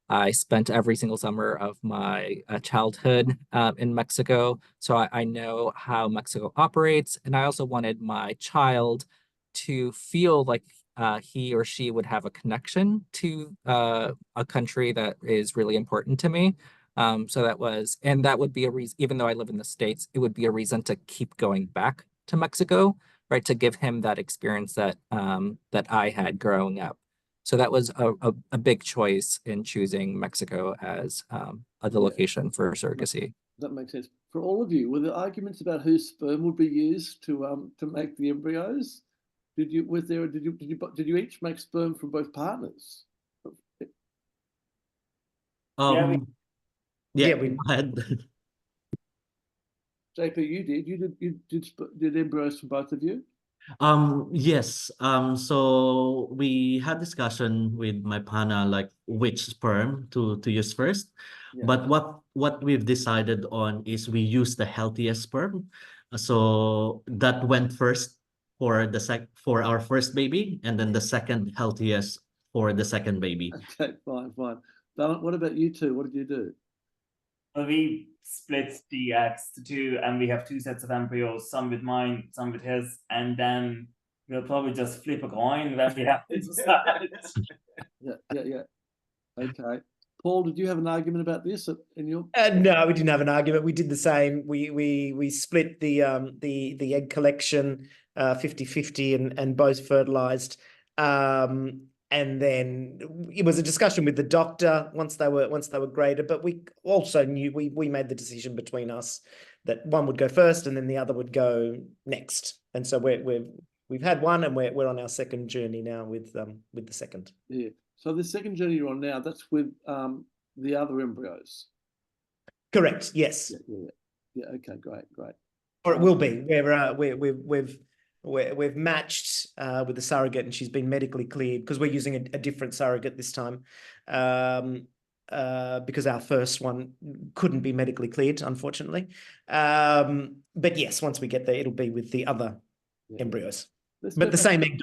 I spent every single summer of my childhood in Mexico. So I know how Mexico operates. And I also wanted my child to feel like he or she would have a connection to a country that is really important to me. So that would be a reason, even though I live in the States, it would be a reason to keep going back to Mexico, right, to give him that experience that I had growing up. So that was a big choice in choosing Mexico as the location for surrogacy. That makes sense. For all of you, were there arguments about whose sperm would be used to make the embryos? Did you each make sperm from both partners? Yeah, we go ahead. JP, you did embryos from both of you? Yes. So we had discussion with my partner, like which sperm to use first. Yeah. But what we've decided on is we use the healthiest sperm. So that went first for our first baby, and then the second healthiest for the second baby. Okay, fine. Darren, what about you two? What did you do? Well, we split the eggs to two, and we have two sets of embryos, some with mine, some with his, and then we'll probably just flip a coin when we have to decide. Yeah. Okay. Paul, did you have an argument about this in your? No, we didn't have an argument. We did the same. We split the egg collection 50-50 and both fertilized. And then it was a discussion with the doctor once they were graded, but we also knew we made the decision between us that one would go first and then the other would go next. And so we've had one, and we're on our second journey now with the second. Yeah. So the second journey you're on now, that's with the other embryos. Correct. Yes. Yeah. Okay. Great. Or it will be. We've matched with the surrogate, and she's been medically cleared because we're using a different surrogate this time, because our first one couldn't be medically cleared, unfortunately. But yes, once we get there, it'll be with the other embryos, but the same egg.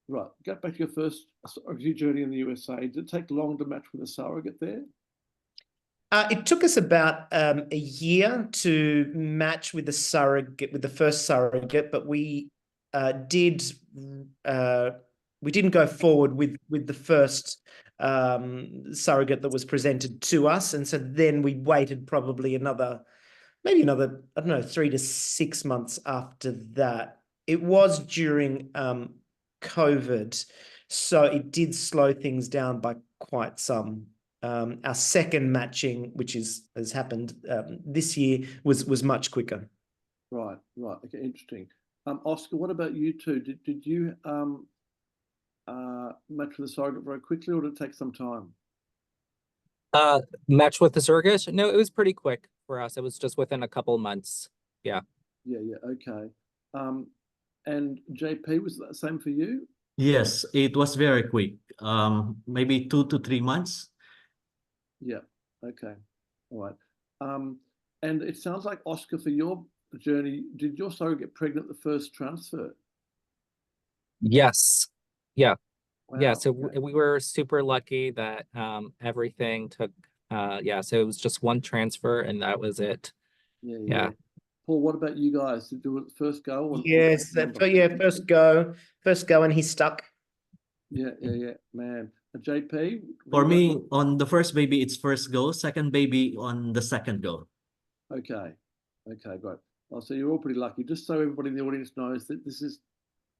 Right. Go back to your first surrogacy journey in the USA. Did it take long to match with a surrogate there? It took us about a year to match with the first surrogate, but we didn't go forward with the first surrogate that was presented to us, and so then we waited probably maybe another I don't know 3 to 6 months after that. It was during COVID, so it did slow things down by quite some. Our second matching, which has happened this year, was much quicker. Right. Okay, interesting. Oscar, what about you two? Did you match with a surrogate very quickly, or did it take some time? Match with the surrogate? No, it was pretty quick for us. It was just within a couple months. Yeah. Yeah. Okay. And JP, was that the same for you? Yes, it was very quick. Maybe 2 to 3 months. Yeah. Okay. All right. And it sounds like, Oscar, for your journey, did your surrogate get pregnant the first transfer? Yes. Yeah. Wow. Yeah. So we were super lucky that everything took. So it was just one transfer, and that was it. Yeah. Paul, what about you guys? Did you do it first go? Yes. First go, and he's stuck. Yeah. Man. JP? For me, on the first baby, it's first go. Second baby on the second go. Okay, great. Well, so you're all pretty lucky. Just so everybody in the audience knows that this is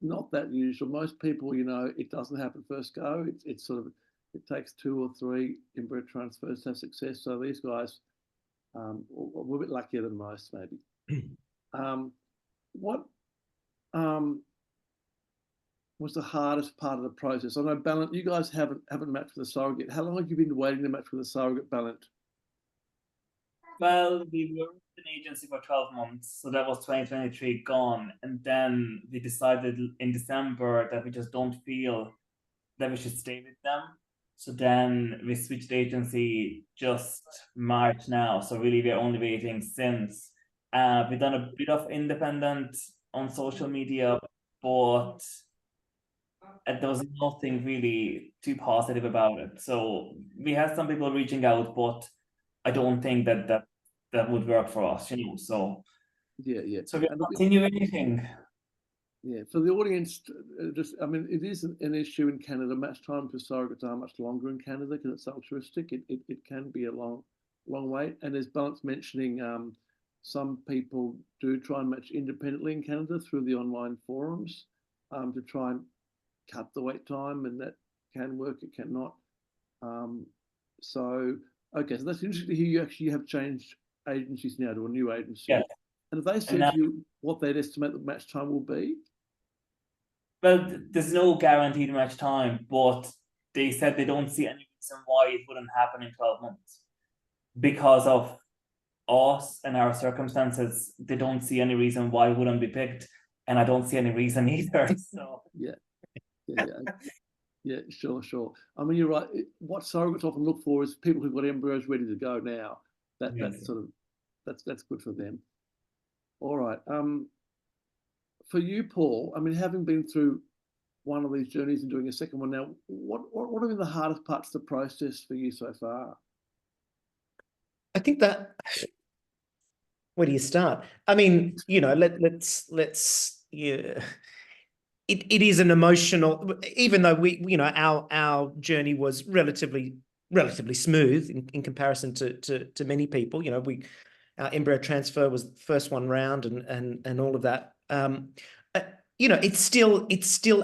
not that usual. Most people, it doesn't happen first go. It's sort of, it takes 2 or 3 embryo transfers to have success. So these guys We're a bit luckier than most, maybe. What was the hardest part of the process? I know, Balint, you guys haven't matched with a surrogate. How long have you been waiting to match with a surrogate, Balint? Well, we were with an agency for 12 months, so that was 2023 gone. And then we decided in December that we just don't feel that we should stay with them. So then we switched agency just March now. So really, we're only waiting since. We've done a bit of independent on social media, but there was nothing really too positive about it. So we had some people reaching out, but I don't think that would work for us, you know. So yeah. So we'll continue anything. Yeah, for the audience, I mean, it is an issue in Canada. Match times for surrogates are much longer in Canada because it's altruistic. It can be a long way. And as Balint's mentioning, some people do try and match independently in Canada through the online forums to try and cut the wait time, and that can work, it cannot. So that's interesting to hear you actually have changed agencies now to a new agency. Yeah. And have they said to you what they'd estimate the match time will be? Well, there's no guaranteed match time, but they said they don't see any reason why it wouldn't happen in 12 months. Because of us and our circumstances, they don't see any reason why it wouldn't be picked. And I don't see any reason either. So Yeah, sure. I mean, you're right. What surrogates often look for is people who've got embryos ready to go now. That's good for them. All right. For you, Paul, I mean, having been through one of these journeys and doing a second one now, what have been the hardest parts of the process for you so far? I think that, where do you start? I mean, you know, let's yeah. It is an emotional, even though our journey was relatively smooth in comparison to many people. You know, our embryo transfer was the first one round and all of that. You know, it's still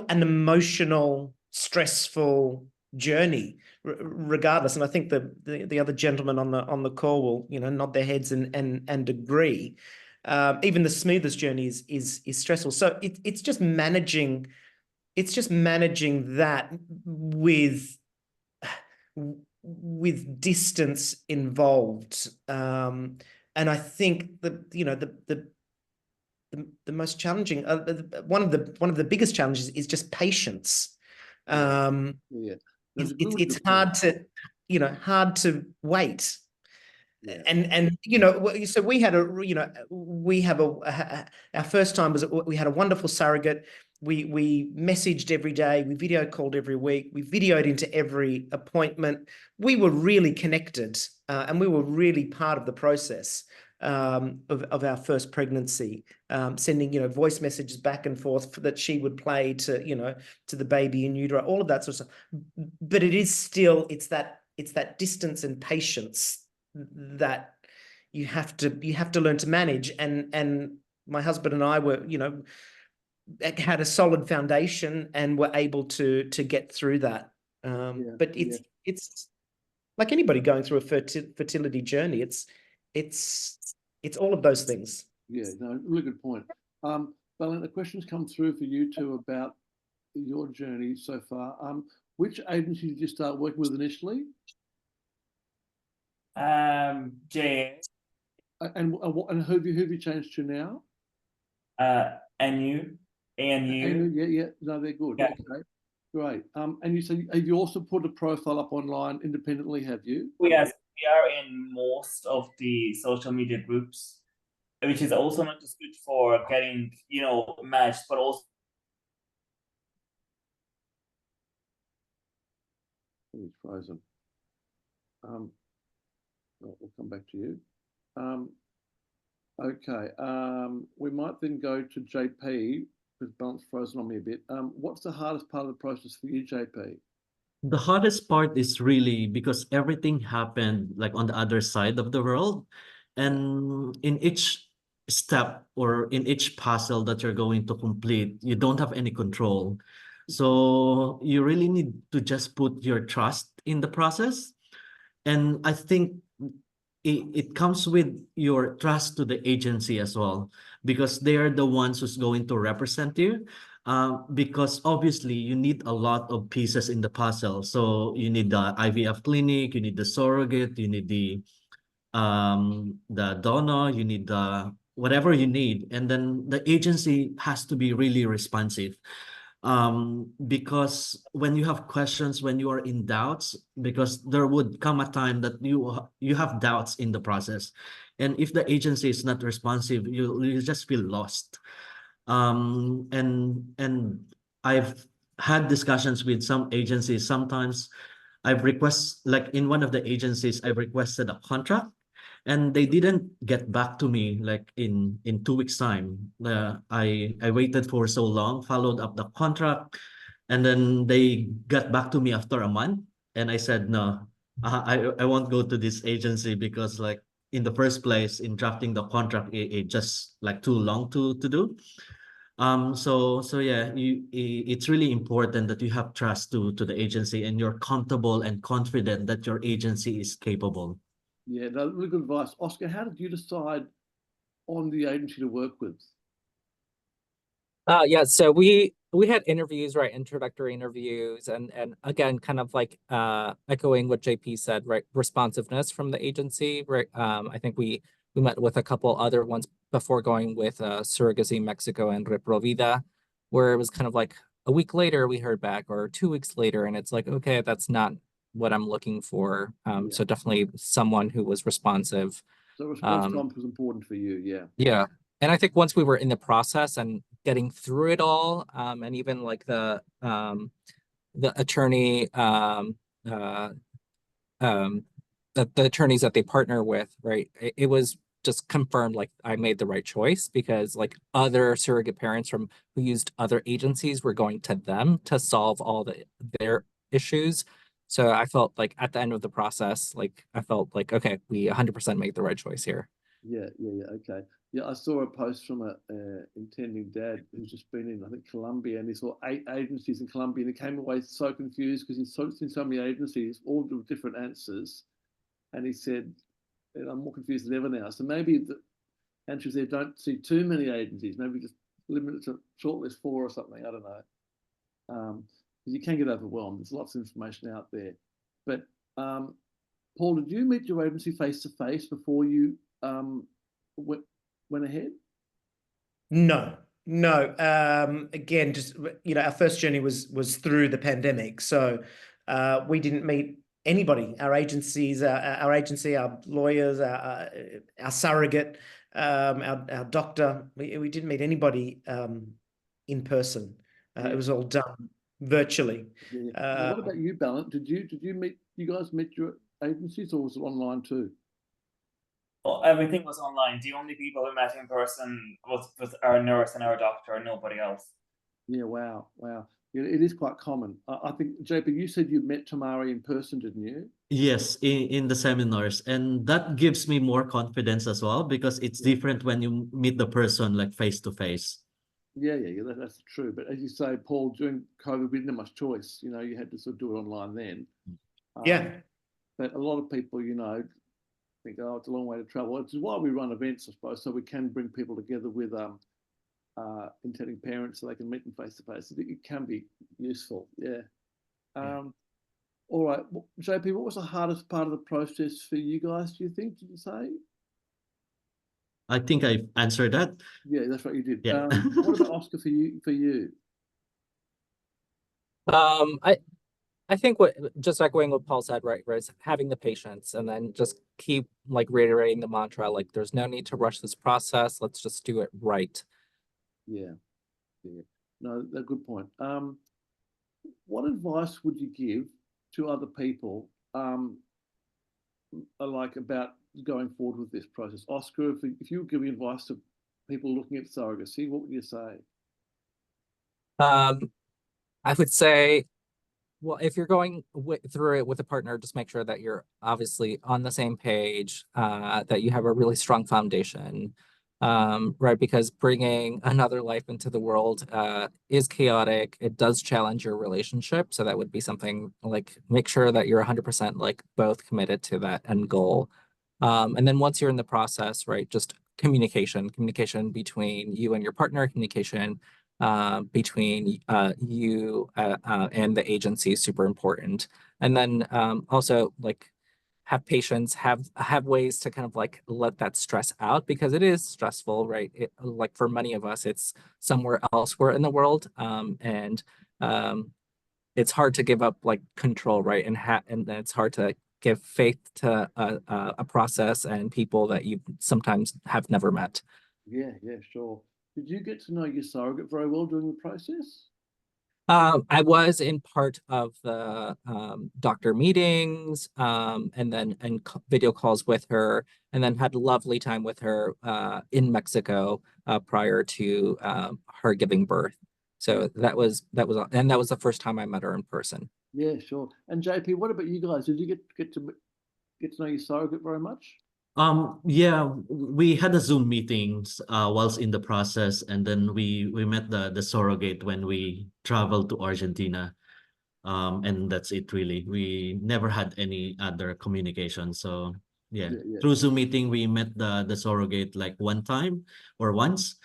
an emotional, stressful journey, regardless. And I think the other gentlemen on the call will, you know, nod their heads and agree. Even the smoothest journey is stressful. So it's just managing that with distance involved. And I think the most challenging, one of the biggest challenges is just patience. It's hard to wait. Yeah. And you know, so we had our first time was we had a wonderful surrogate. We messaged every day, we video called every week, we videoed into every appointment. We were really connected, and we were really part of the process of our first pregnancy, sending voice messages back and forth that she would play to to the baby in utero, all of that sort of stuff. But it is still it's that distance and patience that you have to learn to manage, and my husband and I were had a solid foundation and were able to get through that. But it's like anybody going through a fertility journey. It's all of those things. Yeah, no, really good point. Balint, the questions come through for you two about your journey so far. Which agency did you start working with initially? JA. And who have you changed to now? ANU. Yeah. No, they're good. Yeah. Okay, great. And you say, have you also put a profile up online independently? Have you? Yes, we are in most of the social media groups, which is also not just good for getting matched, but also. He's frozen. We'll come back to you. Okay. We might then go to JP, because Balint's frozen on me a bit. What's the hardest part of the process for you, JP? The hardest part is really because everything happened like on the other side of the world. And in each step or in each puzzle that you're going to complete, you don't have any control. So you really need to just put your trust in the process. And I think it comes with your trust to the agency as well, because they are the ones who's going to represent you. Because obviously you need a lot of pieces in the puzzle. So you need the IVF clinic, you need the surrogate, you need the donor, you need the whatever you need, and then the agency has to be really responsive. Because when you have questions, when you are in doubts, because there would come a time that you have doubts in the process, and if the agency is not responsive, you just feel lost. And I've had discussions with some agencies. Sometimes like in one of the agencies, I've requested a contract, and they didn't get back to me like in 2 weeks time. I waited for so long, followed up the contract, and then they got back to me after a month, and I said no, I won't go to this agency, because like in the first place, in drafting the contract, it just like too long to do. So yeah, it's really important that you have trust to the agency, and you're comfortable and confident that your agency is capable. Yeah, no, really good advice. Oscar, how did you decide on the agency to work with? Yeah, so we had interviews, right, introductory interviews, and again, kind of like echoing what JP said, right, responsiveness from the agency, right. I think we met with a couple other ones before going with Surrogacy Mexico and Reprovida, where it was kind of like a week later we heard back, or 2 weeks later, and it's like, okay, that's not what I'm looking for. So definitely someone who was responsive. So response time was important for you, yeah. Yeah. And I think once we were in the process and getting through it all, and even like the attorney, the attorneys that they partner with, right? It was just confirmed like I made the right choice, because like other surrogate parents who used other agencies were going to them to solve all their issues. So I felt like at the end of the process, like I felt like, okay, we 100% made the right choice here. Yeah, okay. Yeah, I saw a post from a intending dad who's just been in, I think, Colombia, and he saw 8 agencies in Colombia, and he came away so confused because he's seen so many agencies, all with different answers. And he said, I'm more confused than ever now. So maybe the answer is there, don't see too many agencies, maybe just limit it to shortlist 4 or something, I don't know. Because you can get overwhelmed. There's lots of information out there. But Paul, did you meet your agency face-to-face before you went ahead? No. Again, just our first journey was through the pandemic, so we didn't meet anybody. Our agencies, our agency, our lawyers, our surrogate, our doctor. We didn't meet anybody in person. It was all done virtually. Yeah. What about you, Ballant? Did you guys meet your agencies, or was it online too? Well, everything was online. The only people we met in person was our nurse and our doctor, nobody else. Yeah, wow. It is quite common. I think, JP, you said you met Tamari in person, didn't you? Yes, in the seminars, and that gives me more confidence as well, because it's different when you meet the person like face to face. Yeah, that's true. But as you say, Paul, during COVID, we didn't have much choice. You had to sort of do it online then. But a lot of people, think, oh, it's a long way to travel. Which is why we run events, I suppose, so we can bring people together with intending parents, so they can meet them face to face. It can be useful. Yeah. All right, JP, what was the hardest part of the process for you guys, do you think? Did you say? I think I answered that. Yeah, that's right, you did. Yeah. What about Oscar for you? I think just echoing what Paul said, right, is having the patience, and then just keep like reiterating the mantra, like there's no need to rush this process. Let's just do it right. Yeah. No, that's a good point. What advice would you give to other people, like about going forward with this process? Oscar, if you were giving advice to people looking at surrogacy, what would you say? I would say, well, if you're going through it with a partner, just make sure that you're obviously on the same page, that you have a really strong foundation, right? Because bringing another life into the world is chaotic. It does challenge your relationship. So that would be something like, make sure that you're 100% like both committed to that end goal. And then once you're in the process, right, just communication between you and your partner, communication between you and the agency is super important. And then also like have patience, have ways to kind of like let that stress out, because it is stressful, right? Like for many of us, it's somewhere elsewhere in the world, and it's hard to give up like control, right? And it's hard to give faith to a process and people that you sometimes have never met. Yeah, sure. Did you get to know your surrogate very well during the process? I was in part of the doctor meetings, and then video calls with her, and then had a lovely time with her in Mexico prior to her giving birth. So that was the first time I met her in person. Yeah, sure. And JP, what about you guys? Did you get to know your surrogate very much? Yeah, we had a Zoom meetings whilst in the process, and then we met the surrogate when we traveled to Argentina. And that's it really. We never had any other communication. So yeah, through Zoom meeting we met the surrogate like one time or once.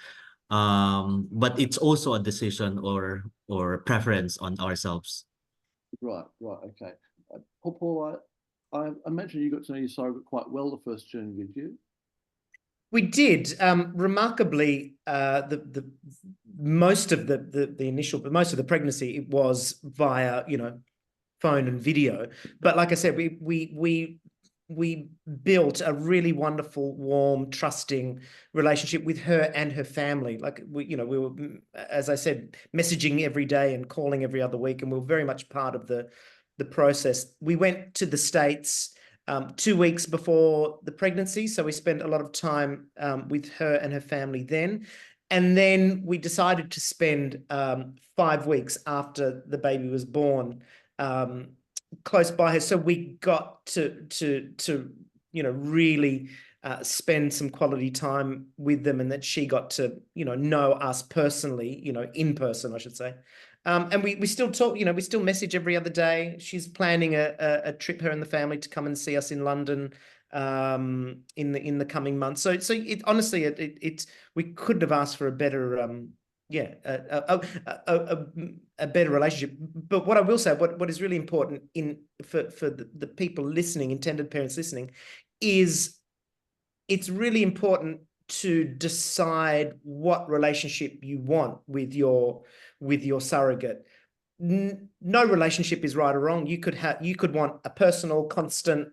But it's also a decision or preference on ourselves. Right, okay. Paul, I imagine you got to know your surrogate quite well the first journey, did you? We did. Remarkably, most of the pregnancy, it was via, phone and video. But like I said, we built a really wonderful, warm, trusting relationship with her and her family. Like we were, as I said, messaging every day and calling every other week, and we were very much part of the process. We went to the States 2 weeks before the pregnancy, so we spent a lot of time with her and her family then. And then we decided to spend 5 weeks after the baby was born close by her, so we got to really spend some quality time with them, and that she got to know us personally, in person, I should say. And we still talk, we still message every other day. She's planning a trip, her and the family, to come and see us in London in the coming months. So it honestly, we couldn't have asked for a better a better relationship. But what I will say, what is really important for the people listening, intended parents listening, is it's really important to decide what relationship you want with your surrogate. No relationship is right or wrong. You could want a personal, constant,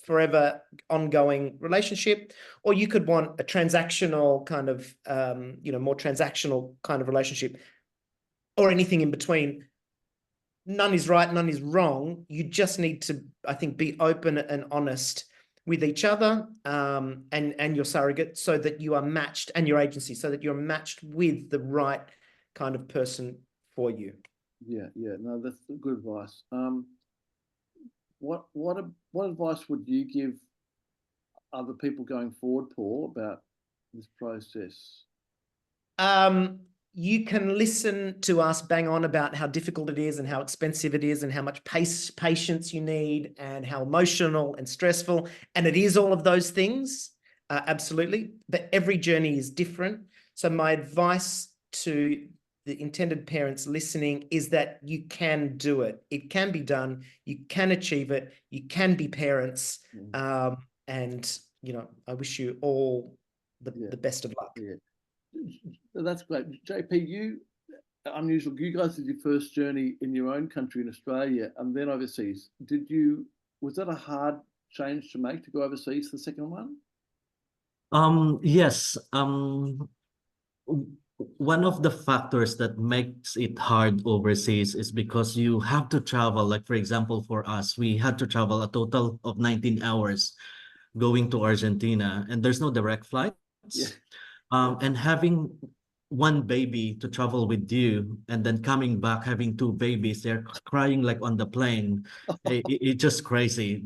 forever ongoing relationship, or you could want a transactional kind of, more transactional kind of relationship, or anything in between. None is right, none is wrong. You just need to, I think, be open and honest with each other and your surrogate, so that you are matched, and your agency, so that you're matched with the right kind of person for you. Yeah, no, that's good advice. What advice would you give other people going forward, Paul, about this process? You can listen to us bang on about how difficult it is and how expensive it is and how much patience you need and how emotional and stressful. And it is all of those things, absolutely. But every journey is different. So my advice to the intended parents listening is that you can do it. It can be done. You can achieve it. You can be parents. And, I wish you all the best of luck. Yeah. That's great. JP, unusual. You guys did your first journey in your own country in Australia and then overseas. Was that a hard change to make, to go overseas the second one? Yes. One of the factors that makes it hard overseas is because you have to travel. Like, for example, for us, we had to travel a total of 19 hours going to Argentina, and there's no direct flights. Yeah. And having one baby to travel with you, and then coming back having two babies, they're crying like on the plane. It's just crazy.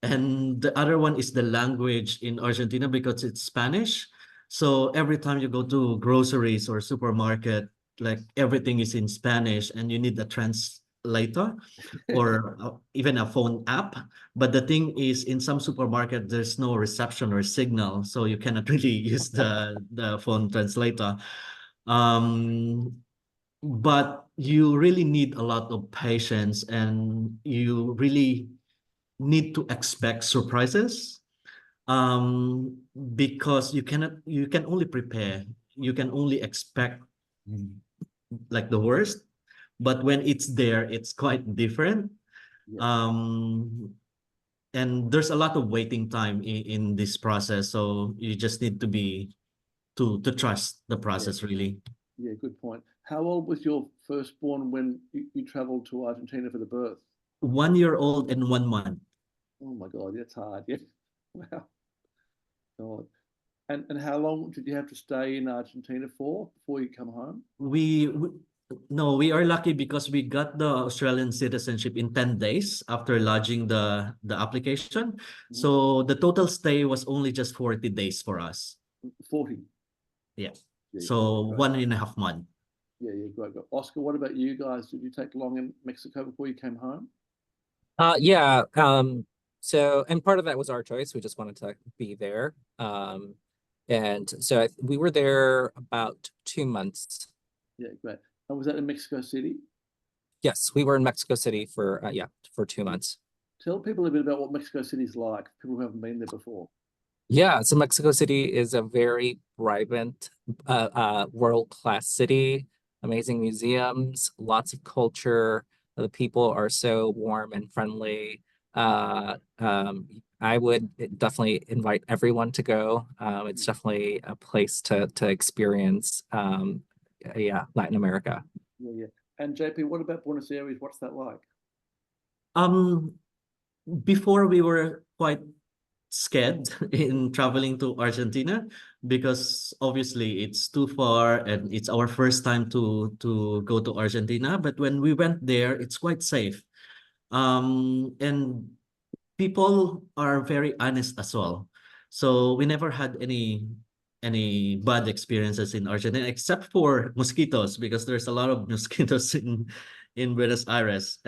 And the other one is the language in Argentina, because it's Spanish. So every time you go to groceries or supermarket, like everything is in Spanish, and you need a later, or even a phone app. But the thing is, in some supermarket, there's no reception or signal, so you cannot really use the phone translator. But you really need a lot of patience, and you really need to expect surprises, because you can only prepare, you can only expect like the worst, but when it's there, it's quite different. And there's a lot of waiting time in this process, so you just need to trust the process, really. Yeah, good point. How old was your firstborn when you traveled to Argentina for the birth? 1 year old and 1 month. Oh my God, that's hard. Yeah. Wow. God. And how long did you have to stay in Argentina for before you come home? No, we are lucky because we got the Australian citizenship in 10 days after lodging the application. So the total stay was only just 40 days for us. 40. Yeah. Yeah, So great. 1.5 months. Yeah, great. Oscar, what about you guys? Did you take long in Mexico before you came home? Yeah. So, and part of that was our choice. We just wanted to be there. And so we were there about 2 months. Yeah, great. And was that in Mexico City? Yes, we were in Mexico City for 2 months. Tell people a bit about what Mexico City is like, people who haven't been there before. Yeah, so Mexico City is a very vibrant, world-class city, amazing museums, lots of culture. The people are so warm and friendly. I would definitely invite everyone to go. It's definitely a place to experience, Latin America. Yeah. And JP, what about Buenos Aires? What's that like? Before we were quite scared in traveling to Argentina because obviously it's too far and it's our first time to go to Argentina. But when we went there, it's quite safe. And people are very honest as well. So we never had any bad experiences in Argentina except for mosquitoes, because there's a lot of mosquitoes in Buenos Aires.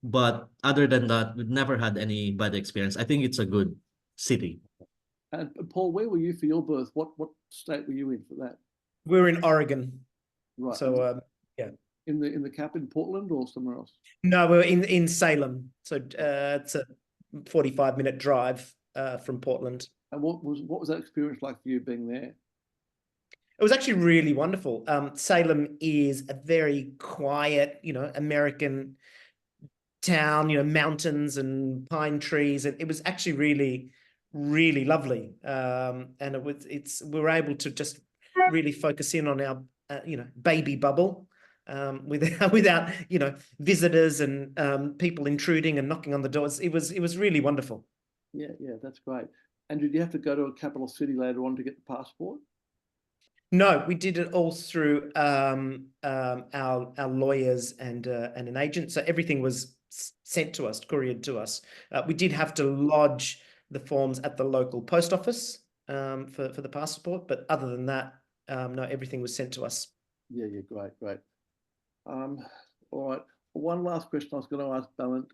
But other than that, we've never had any bad experience. I think it's a good city. And Paul, where were you for your birth? What state were you in for that? We were in Oregon. Right. So yeah. In the cap in Portland or somewhere else? No, we were in Salem. So it's a 45-minute drive from Portland. And what was that experience like for you being there? It was actually really wonderful. Salem is a very quiet, American town, mountains and pine trees. And it was actually really, really lovely. And we were able to just really focus in on our, baby bubble. Without visitors and people intruding and knocking on the doors. It was really wonderful. Yeah, that's great. And did you have to go to a capital city later on to get the passport? No, we did it all through our lawyers and an agent. So everything was sent to us, couriered to us. We did have to lodge the forms at the local post office for the passport, but other than that, no, everything was sent to us. Yeah, great. All right. One last question I was going to ask Balint.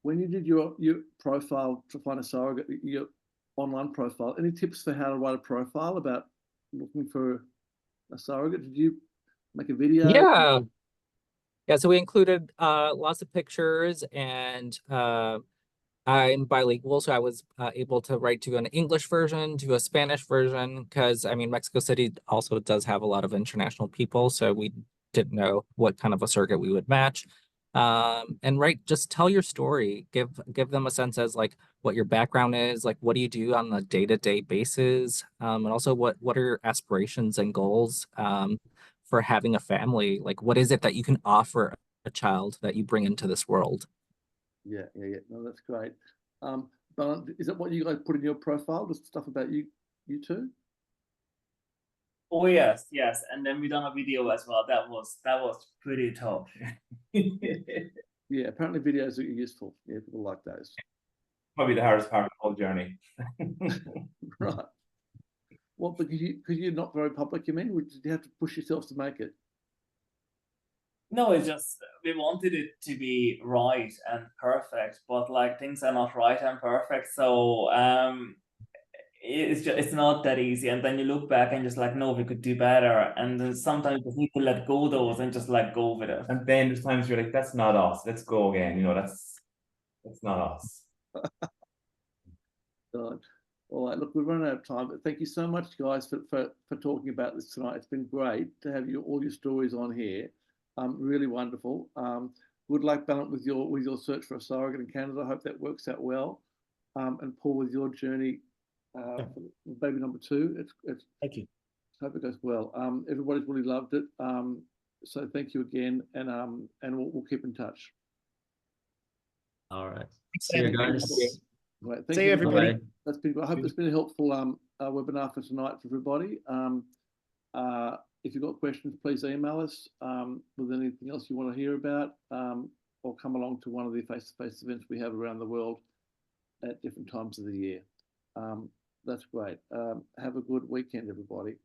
When you did your profile to find a surrogate, your online profile, any tips for how to write a profile about looking for a surrogate? Did you make a video? Yeah. So we included lots of pictures, and I'm bilingual, so I was able to write to an English version, to a Spanish version, because Mexico City also does have a lot of international people, so we didn't know what kind of a surrogate we would match. And just tell your story, give them a sense as like what your background is, like what do you do on a day-to-day basis, and also what are your aspirations and goals for having a family, like what is it that you can offer a child that you bring into this world. Yeah. No, that's great. But is that what you guys put in your profile, just stuff about you two? Oh yes, and then we done a video as well. That was pretty tough. Yeah, apparently videos are useful. Yeah, people like those. Probably the hardest part of the whole journey. Right. Well, because you're not very public, you mean? Did you have to push yourself to make it? No, it's just we wanted it to be right and perfect, but like things are not right and perfect. So it's not that easy. And then you look back and just like, no, we could do better. And then sometimes you just need to let go of those and just like go with it. And then there's times you're like, that's not us. Let's go again. You know, that's not us. God. All right, look, we've run out of time, but thank you so much, guys, for talking about this tonight. It's been great to have all your stories on here. Really wonderful. Good luck, Ballant, with your search for a surrogate in Canada. I hope that works out well. And Paul, with your journey for baby number 2, it's Thank you. hope it goes well. Everybody's really loved it. So thank you again, and we'll keep in touch. All right. See you guys. Right, thank See you, everybody. That's been. I hope it's been a helpful webinar for tonight for everybody. If you've got questions, please email us with anything else you want to hear about, or come along to one of the face-to-face events we have around the world at different times of the year. That's great. Have a good weekend, everybody.